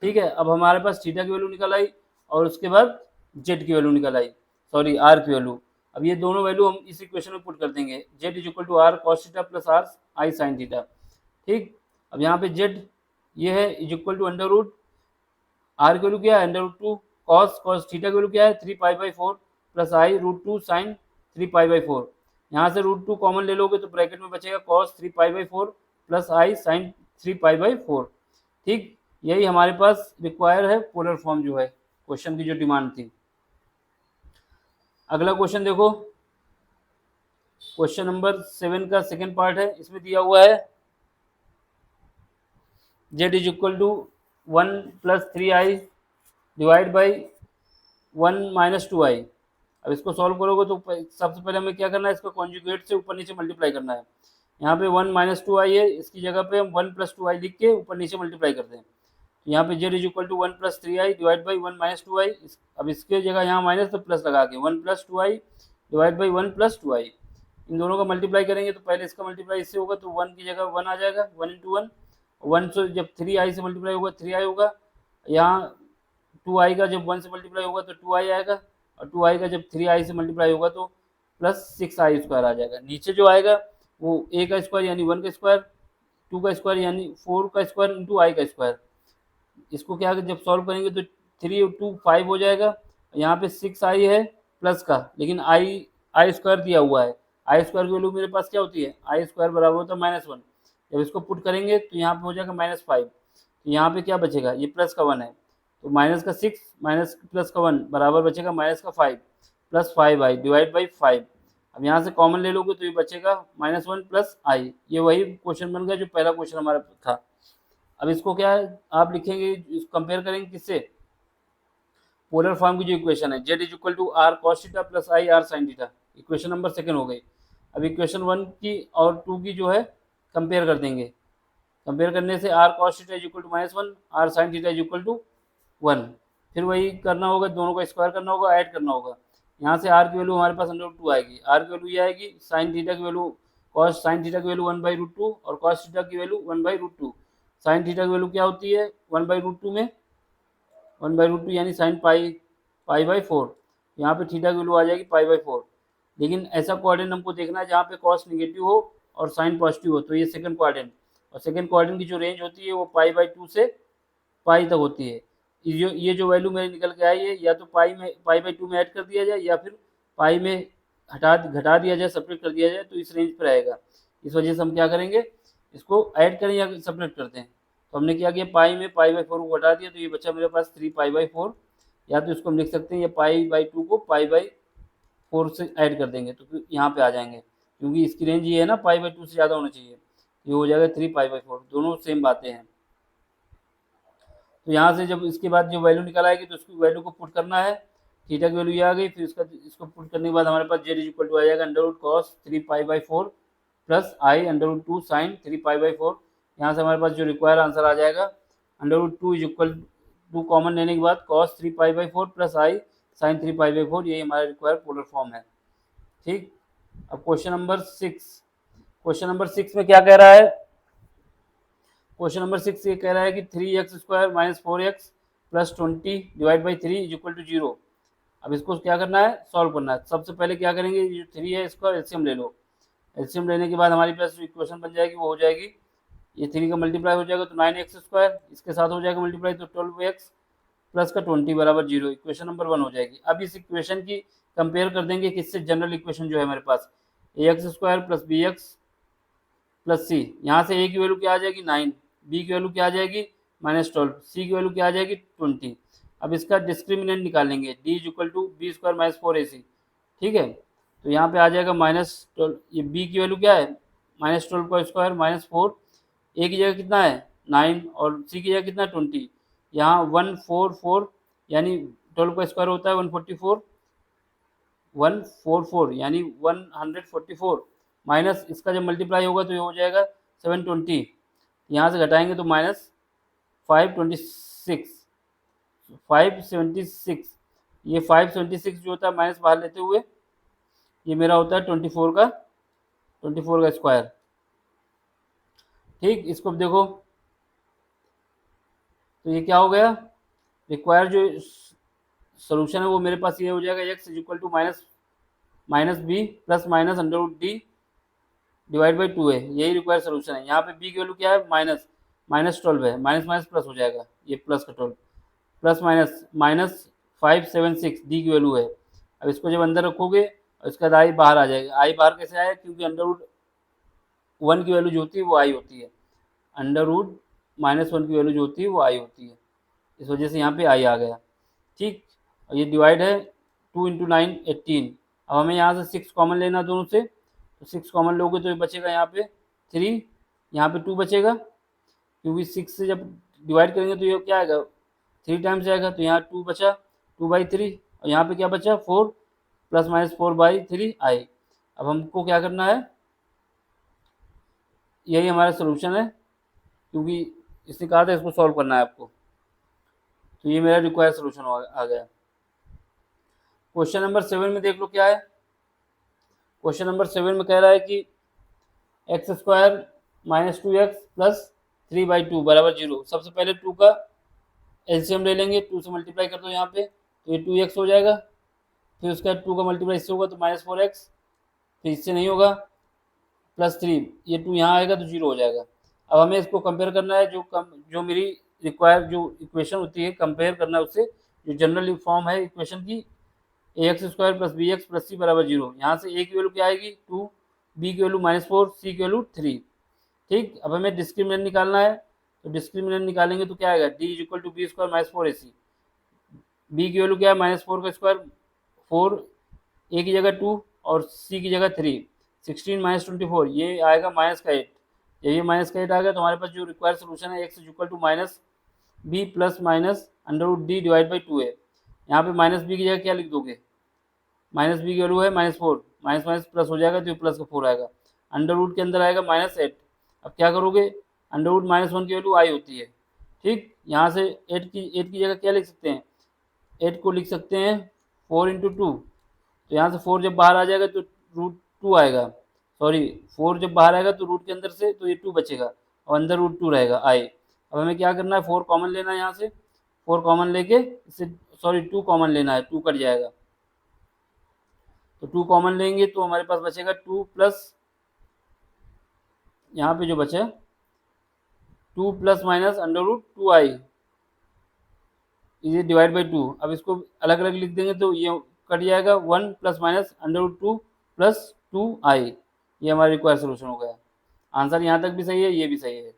ठीक है, अब हमारे पास थीटा की वैल्यू निकल आई, और उसके बाद जेड की वैल्यू निकल आई, सॉरी आर की वैल्यू। अब ये दोनों वैल्यू हम इस इक्वेशन में पुट कर देंगे, Z is equal to R cos theta plus R I sine theta. ठीक, अब यहाँ पे जेड ये है is equal to under root R की वैल्यू क्या है अंडर रूट 2 कॉस थीटा की वैल्यू क्या है 3 pi by 4 plus I √2 sine 3 pi by 4। यहाँ से √2 कॉमन ले लोगे तो ब्रैकेट में बचेगा cos 3 pi by 4 plus I sine 3 pi by 4। ठीक, यही हमारे पास रिक्वायर है पोलर फॉर्म जो है क्वेश्चन की जो डिमांड थी। अगला क्वेश्चन देखो, क्वेश्चन नंबर 7 का सेकंड पार्ट है, इसमें दिया हुआ है z is equal to 1 plus 3i divide by 1 minus 2i। अब इसको सॉल्व करोगे तो सबसे पहले हमें क्या करना है, इसको कॉन्जुगेट से ऊपर नीचे मल्टीप्लाई करना है। यहाँ पे 1 माइनस 2i है, इसकी जगह पे हम 1 प्लस 2i लिख के ऊपर नीचे मल्टीप्लाई करते हैं, तो यहाँ पे z is equal to 1 plus 3i divide by 1 minus 2i। अब इसके जगह यहाँ माइनस तो प्लस लगा के 1 plus 2i divide by 1 plus 2i, इन दोनों का मल्टीप्लाई करेंगे तो पहले इसका मल्टीप्लाई इससे होगा तो 1 की जगह 1 आ जाएगा, 1 इंटू 1, 1 से जब 3i से मल्टीप्लाई होगा 3i होगा, यहाँ 2i का जब 1 से मल्टीप्लाई होगा तो 2i आएगा, और 2i का जब 3i से मल्टीप्लाई होगा तो प्लस 6i स्क्वायर आ जाएगा। नीचे जो आएगा वो a का स्क्वायर यानी 1 का स्क्वायर, 2 का स्क्वायर यानी 4 का स्क्वायर इंटू आई का स्क्वायर। इसको क्या जब सॉल्व करेंगे तो 3 2 5 हो जाएगा, यहाँ पे 6i है प्लस का, लेकिन आई स्क्वायर दिया हुआ है, आई स्क्वायर की वैल्यू मेरे पास क्या होती है आई स्क्वायर बराबर होता है -1। जब इसको पुट करेंगे तो यहाँ पे हो जाएगा -5, तो यहाँ पे क्या बचेगा ये प्लस का 1 है, तो माइनस का 6 माइनस प्लस का 1 बराबर बचेगा माइनस का 5 प्लस 5i डिवाइड बाई 5। अब यहाँ से कॉमन ले लोगे तो ये बचेगा -1 प्लस आई। ये वही क्वेश्चन बन गया जो पहला क्वेश्चन हमारा था। अब इसको क्या है आप लिखेंगे, कंपेयर करेंगे किससे, पोलर फॉर्म की जो इक्वेशन है z is equal to R cos theta plus I R sine theta, equation number 2 हो गई। अब इक्वेशन 1 की और 2 की जो है कंपेयर कर देंगे, कंपेयर करने से R cos theta is equal to -1 R sine theta is equal to 1, फिर वही करना होगा, दोनों का स्क्वायर करना होगा, ऐड करना होगा, यहाँ से आर की वैल्यू हमारे पास √2 आएगी। आर की वैल्यू ये आएगी, साइन थीटा की वैल्यू कॉस साइन थीटा की वैल्यू 1/√2 और कॉस थीटा की वैल्यू 1/√2। साइन थीटा की वैल्यू क्या होती है 1/√2 में 1/√2 यानी साइन पाई/4। यहाँ पे थीटा की वैल्यू आ जाएगी पाई/4। लेकिन ऐसा क्वाड्रेंट हमको देखना है जहाँ पे कॉस निगेटिव हो और साइन पॉजिटिव हो, तो ये सेकंड क्वाड्रेंट। और सेकंड क्वाड्रेंट की जो रेंज होती है वो पाई/2 से पाई तक होती है। ये जो वैल्यू मेरी निकल के आई है, या तो पाई/2 में ऐड कर दिया जाए या फिर पाई में घटा दिया जाए, सेपरेट कर दिया जाए, तो इस रेंज पर आएगा। इस वजह से हम क्या करेंगे, इसको ऐड करें या सेपरेट करते हैं। तो हमने क्या किया, पाई में पाई/4 को घटा दिया, तो ये बचा मेरे पास 3 पाई/4। या तो इसको हम लिख सकते हैं, ये पाई/2 को पाई/4 से ऐड कर देंगे तो फिर यहाँ पे आ जाएंगे, क्योंकि इसकी रेंज ये है ना, पाई/2 से ज़्यादा होना चाहिए। ये हो जाएगा 3 पाई/4, दोनों सेम बातें हैं। तो यहाँ से जब इसके बाद जो वैल्यू निकल आएगी तो उसकी वैल्यू को पुट करना है। थीटा की वैल्यू ये आ गई, फिर इसको पुट करने के बाद हमारे पास जेड इक्वल टू आ जाएगा √cos 3 पाई/4 प्लस आई √2 साइन 3 पाई/4। यहाँ से हमारे पास जो रिक्वायर आंसर आ जाएगा √2 इक्वल टू कॉमन लेने के बाद cos 3 पाई/4 प्लस आई साइन 3 पाई/4, यही हमारा रिक्वायर पोलर फॉर्म है। ठीक, अब क्वेश्चन नंबर 6 में क्या कह रहा है। क्वेश्चन नंबर 6 ये कह रहा है कि 3x² - 4x + 20 / 3 = 0। अब इसको क्या करना है, सॉल्व करना है। सबसे पहले क्या करेंगे, ये जो 3 है इसका एलसीएम ले लो। एलसीएम लेने के बाद हमारे पास जो इक्वेशन बन जाएगी वो हो जाएगी, ये 3 का मल्टीप्लाई हो जाएगा तो 9x², इसके साथ हो जाएगा मल्टीप्लाई तो 12x प्लस का 20 = 0। इक्वेशन नंबर 1 हो जाएगी। अब इस इक्वेशन की कंपेयर कर देंगे किससे, जनरल इक्वेशन जो है हमारे पास ax² + bx + c। यहाँ से a की वैल्यू क्या आ जाएगी 9, बी की वैल्यू क्या आ जाएगी -12, सी की वैल्यू क्या आ जाएगी 20। अब इसका डिस्क्रिमिनेंट निकालेंगे, d = b² - 4ac। ठीक है, तो यहाँ पे आ जाएगा -12, ये b की वैल्यू क्या है -12 का स्क्वायर -4, a की जगह कितना है 9 और c की जगह कितना 20। यहाँ 144 यानी 12 का स्क्वायर होता है 144, 144 यानी 144 माइनस इसका जब मल्टीप्लाई होगा तो ये हो जाएगा 720। यहाँ से घटाएंगे तो -576, ये 576 जो होता है माइनस बाहर लेते हुए ये मेरा होता है 24 का स्क्वायर। ठीक, इसको देखो तो ये क्या हो गया, रिक्वायर जो सोल्यूशन है वो मेरे पास ये हो जाएगा x = -b plus minus √d / 2 है, यही रिक्वायर सोल्यूशन है। यहाँ पे b की वैल्यू क्या है -12 है, माइनस माइनस प्लस हो जाएगा, ये प्लस का 12 प्लस -576 डी की वैल्यू है। अब इसको जब अंदर रखोगे और इसका आई बाहर आ जाएगा। आई बाहर कैसे आया, क्योंकि √1 की वैल्यू जो होती है वो आई होती है, √-1 की वैल्यू जो होती है वो आई होती है, इस वजह से यहाँ पे आई आ गया। ठीक, और ये डिवाइड है 2 × 9 18। अब हमें यहाँ से 6 कॉमन लेना दोनों से, तो 6 कॉमन लोगे तो ये बचेगा यहाँ पे 3, यहाँ पे 2 बचेगा, क्योंकि 6 से जब डिवाइड करेंगे तो ये क्या आएगा 3 टाइम्स जाएगा, तो यहाँ 2 बचा 2/3, और यहाँ पे क्या बचा 4 ± 4/3 आई। अब हमको क्या करना है, यही हमारा सोल्यूशन है, क्योंकि इसने कहा था इसको सॉल्व करना है आपको, तो ये मेरा रिक्वायर्ड सोल्यूशन आ गया। क्वेश्चन नंबर 7 में देख लो क्या है। क्वेश्चन नंबर 7 में कह रहा है कि x² - 2x + 3/2 = 0। सबसे पहले 2 का एलसीएम ले लेंगे, 2 से मल्टीप्लाई कर दो यहाँ पे तो ये 2x हो जाएगा, फिर उसके बाद 2 का मल्टीप्लाई इससे होगा तो -4x, फिर इससे नहीं होगा +3, ये 2 यहाँ आएगा तो 0 हो जाएगा। अब हमें इसको कंपेयर करना है, जो मेरी रिक्वायर जो इक्वेशन होती है कंपेयर करना है उससे, जो जनरल फॉर्म है इक्वेशन की ax² + bx + c = 0। यहाँ से a की वैल्यू क्या आएगी 2, b की वैल्यू -4, c की वैल्यू 3। ठीक, अब हमें डिस्क्रिमिनेंट निकालना है, तो डिस्क्रिमिनेंट निकालेंगे तो क्या आएगा d = b² - 4ac। b की वैल्यू क्या है -4 का स्क्वायर 4, a की जगह 2 और c की जगह 3, 16 - 24 ये आएगा -8। जब ये -8 आ गया तो हमारे पास जो रिक्वायर्ड सोल्यूशन है x = -b plus minus √d / 2 है। यहाँ पे -b की जगह क्या लिख दोगे, -b की वैल्यू है -4, माइनस माइनस प्लस हो जाएगा तो ये प्लस का 4 आएगा, अंडर रूट के अंदर आएगा -8। अब क्या करोगे, √-1 की वैल्यू आई होती है। ठीक, यहाँ से 8 की जगह क्या लिख सकते हैं, 8 को लिख सकते हैं 4 × 2, तो यहाँ से 4 जब बाहर आ जाएगा तो रूट 2 आएगा, सॉरी 4 जब बाहर आएगा तो रूट के अंदर से तो ये 2 बचेगा और अंदर रूट 2 रहेगा आई। अब हमें क्या करना है, 4 कॉमन लेना है, यहाँ से 4 कॉमन लेके इससे, सॉरी 2 कॉमन लेना है, 2 कट जाएगा, तो 2 कॉमन लेंगे तो हमारे पास बचेगा 2 प्लस, यहाँ पे जो बचे 2 plus minus under root 2 I is divide by 2। अब इसको अलग अलग लिख देंगे तो ये कट जाएगा, 1 plus minus under root 2 plus 2 I. ये हमारा रिक्वायर्ड सोल्यूशन हो गया। आंसर यहाँ तक भी सही है, ये भी सही है,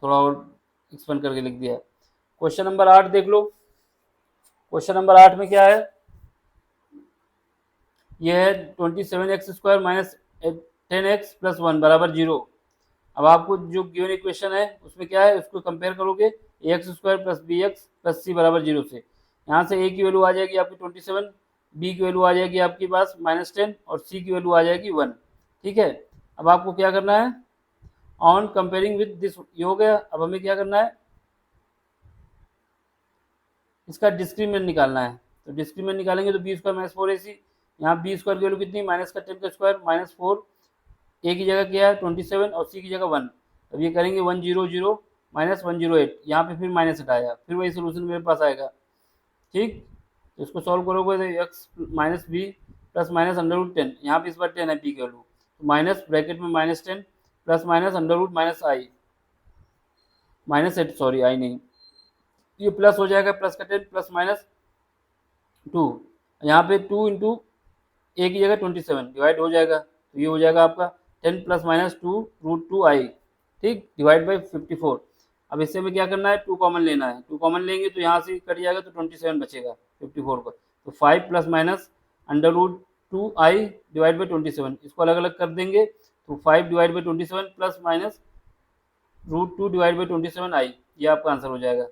थोड़ा और एक्सपेंड करके लिख दिया। क्वेश्चन नंबर 8 देख लो। क्वेश्चन नंबर 8 में क्या है, ये है 27x² माइनस 10x प्लस 1 बराबर 0। अब आपको जो गिवन इक्वेशन है उसमें क्या है, उसको कंपेयर करोगे ax² plus bx plus c बराबर 0 से। यहाँ से a की वैल्यू आ जाएगी आपकी 27, b की वैल्यू आ जाएगी आपके पास -10 और c की वैल्यू आ जाएगी 1। ठीक है, अब आपको क्या करना है, ऑन कंपेयरिंग विद दिस, ये हो गया। अब हमें क्या करना है, इसका डिस्क्रीमिनेंट निकालना है। तो डिस्क्रीमिनेंट निकालेंगे तो b² माइनस 4ac, यहाँ b² की वैल्यू कितनी, माइनस का 10 का स्क्वायर माइनस 4, a की जगह क्या है 27 और c की जगह 1। अब ये करेंगे 100 माइनस 108, यहाँ पे फिर माइनस हटाया, फिर वही सोल्यूशन मेरे पास आएगा। ठीक, तो इसको सॉल्व करोगे तो X minus B plus minus under root 10, यहाँ पे इस बार 10 है पी की वैल्यू, तो माइनस ब्रैकेट में -10 plus minus under root minus I -8, sorry I नहीं, ये प्लस हो जाएगा, प्लस का 10 प्लस माइनस 2, यहाँ पे 2 इंटू ए की जगह 27 डिवाइड हो जाएगा, तो ये हो जाएगा आपका 10 प्लस माइनस 2 रूट 2 आई, ठीक, डिवाइड बाई 54। अब इससे में क्या करना है, 2 कॉमन लेना है, 2 कॉमन लेंगे तो यहाँ से कट जाएगा तो 27 बचेगा 54 का, तो 5 plus minus under root 2 I divide by 27, इसको अलग अलग कर देंगे तो 5 divide by 27 plus minus root 2 divide by 27 I, ये आपका आंसर हो जाएगा।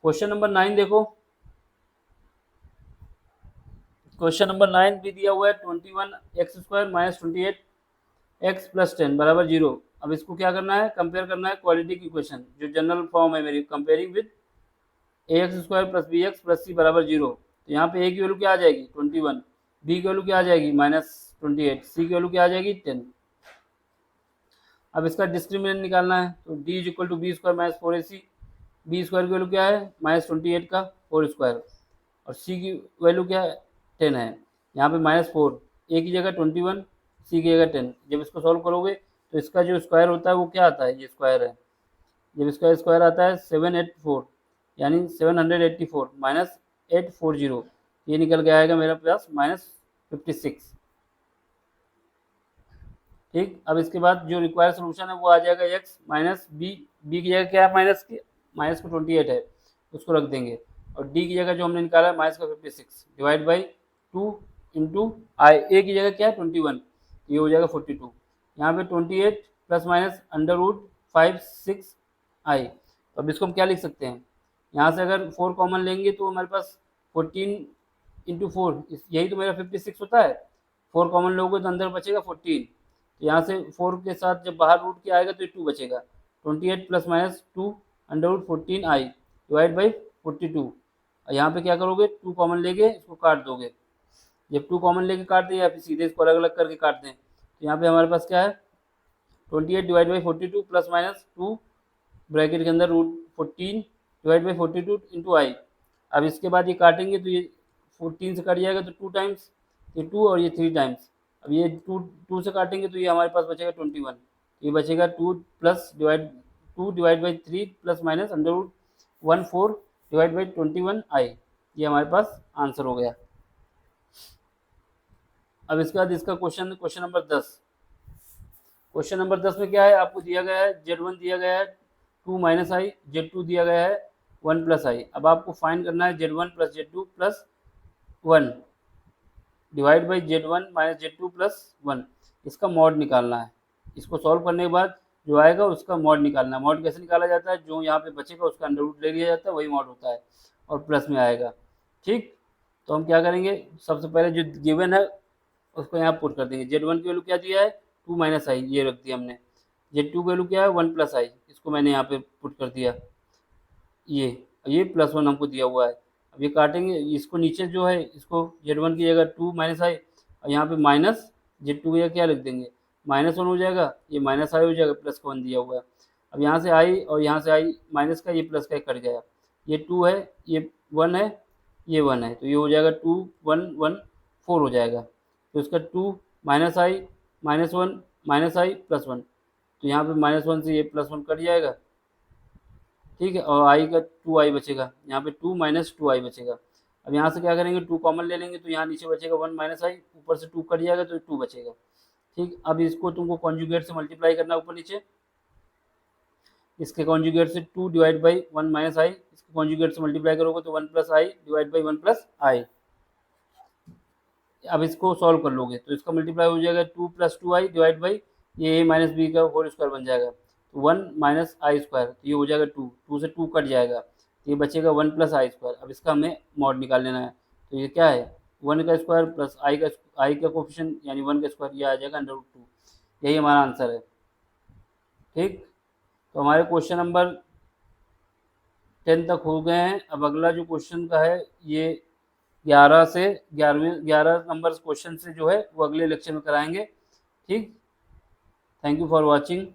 क्वेश्चन नंबर 9 देखो। क्वेश्चन नंबर 9 भी दिया हुआ है 21x² माइनस 28x प्लस 10 बराबर 0। अब इसको क्या करना है, कंपेयर करना है क्वालिटी की इक्वेशन, जो जनरल फॉर्म है मेरी, comparing with ax² plus bx plus c बराबर 0। तो यहाँ पे a की वैल्यू क्या आ जाएगी 21, b की वैल्यू क्या आ जाएगी -28, c की वैल्यू क्या आ जाएगी 10। अब इसका डिस्क्रिमिनेंट निकालना है, तो d is equal to b² minus 4ac, b² की वैल्यू क्या है -28 का 4 स्क्वायर और c की वैल्यू क्या है 10 है, यहाँ पे -4, a की जगह 21, c की जगह 10। जब इसको सॉल्व करोगे तो इसका जो स्क्वायर होता है वो क्या आता है, ये स्क्वायर है, जब इसका स्क्वायर आता है 784 यानी 784 माइनस 840, ये निकल के आएगा मेरा पास -56। ठीक, अब इसके बाद जो रिक्वायर्ड सोल्यूशन है वो आ जाएगा x माइनस बी की जगह क्या है, माइनस को 28 है, उसको रख देंगे, और d की जगह जो हमने निकाला है माइनस का 56 डिवाइड बाई 2 इंटू आई, ए की जगह क्या है 21, ये हो जाएगा 42, यहाँ पे 28 प्लस माइनस अंडर रूट 56 आई। तो अब इसको हम क्या लिख सकते हैं, यहाँ से अगर 4 कॉमन लेंगे तो हमारे पास 14 इंटू 4, यही तो मेरा 56 होता है, 4 कॉमन लोगे तो अंदर बचेगा 14, तो यहाँ से 4 के साथ जब बाहर रूट के आएगा तो ये 2 बचेगा, 28 plus minus 2 under root 14 I divide by 42। यहाँ पे क्या करोगे, 2 कॉमन लेके इसको काट दोगे, जब 2 कॉमन लेके काट दें या फिर सीधे इसको अलग अलग करके काट दें, तो यहाँ पे हमारे पास क्या है 28 divide by 42 plus minus 2 bracket के अंदर रूट 14 डिवाइड बाई 42 इंटू आई। अब इसके बाद ये काटेंगे तो ये 14 से कट जाएगा तो 2 टाइम्स, ये 2 और ये 3 टाइम्स। अब ये 2 से काटेंगे तो ये हमारे पास बचेगा 21, ये बचेगा 2 divide by 3 plus minus under root 14 divide by 21 I, ये हमारे पास आंसर हो गया। अब इसके बाद इसका क्वेश्चन नंबर 10। क्वेश्चन नंबर 10 में क्या है, आपको दिया गया है Z1 दिया गया है 2 माइनस आई, Z2 दिया गया है 1 प्लस आई। अब आपको फाइंड करना है Z1 plus Z2 plus 1 divide by Z1 minus Z2 plus 1, इसका मॉड निकालना है। इसको सॉल्व करने के बाद जो आएगा उसका मॉड निकालना है। मॉड कैसे निकाला जाता है, जो यहाँ पे बचेगा उसका अंडर रूट ले लिया जाता है, वही मॉड होता है और प्लस में आएगा। ठीक, तो हम क्या करेंगे, सबसे पहले जो गिवन है उसको यहाँ पुट कर देंगे। Z1 की वैल्यू क्या दिया है 2 माइनस आई, ये रख दिया हमने। Z2 की वैल्यू क्या है 1 प्लस आई, इसको मैंने यहाँ पे पुट कर दिया, ये प्लस 1 हमको दिया हुआ है। अब ये काटेंगे, इसको नीचे जो है इसको z1 की जगह 2 माइनस आई, और यहाँ पे माइनस z2 की जगह क्या लिख देंगे, -1 हो जाएगा, ये माइनस आई हो जाएगा, प्लस का 1 दिया हुआ है। अब यहाँ से आई और यहाँ से आई माइनस का, ये प्लस का कट गया, ये 2 है, ये 1 है, ये 1 है, तो ये हो जाएगा 2 1 1 4 हो जाएगा। तो इसका 2 माइनस आई -1 माइनस आई प्लस 1, तो यहाँ पे -1 से ये +1 कट जाएगा, ठीक है, और आई का 2 आई बचेगा, यहाँ पे 2 माइनस 2 आई बचेगा। अब यहाँ से क्या करेंगे, 2 कॉमन ले लेंगे, तो यहाँ नीचे बचेगा 1 माइनस आई, ऊपर से 2 कट जाएगा तो 2 बचेगा। ठीक, अब इसको तुमको कॉन्जुगेट से मल्टीप्लाई करना ऊपर नीचे, इसके कॉन्जुगेट से 2 डिवाइड बाई 1 माइनस आई, इसके कॉन्जुगेट से मल्टीप्लाई करोगे तो 1 plus I divide by 1 plus I. अब इसको सॉल्व कर लोगे तो इसका मल्टीप्लाई हो जाएगा 2 प्लस 2 आई डिवाइड बाई ये a माइनस बी का होल स्क्वायर बन जाएगा, तो 1 माइनस आई स्क्वायर, तो ये हो जाएगा 2, 2 से 2 कट जाएगा, तो ये बचेगा 1 प्लस आई स्क्वायर। अब इसका हमें मॉड निकाल लेना है, तो ये क्या है 1 का स्क्वायर प्लस आई का कोफिशिएंट यानी 1 का स्क्वायर, ये आ जाएगा √2, यही हमारा आंसर है। ठीक, तो हमारे क्वेश्चन नंबर 10 तक हो गए हैं। अब अगला जो क्वेश्चन का है ये 11 से 11 नंबर क्वेश्चन से जो है वो अगले लेक्चर में कराएंगे। ठीक, थैंक यू फॉर वॉचिंग।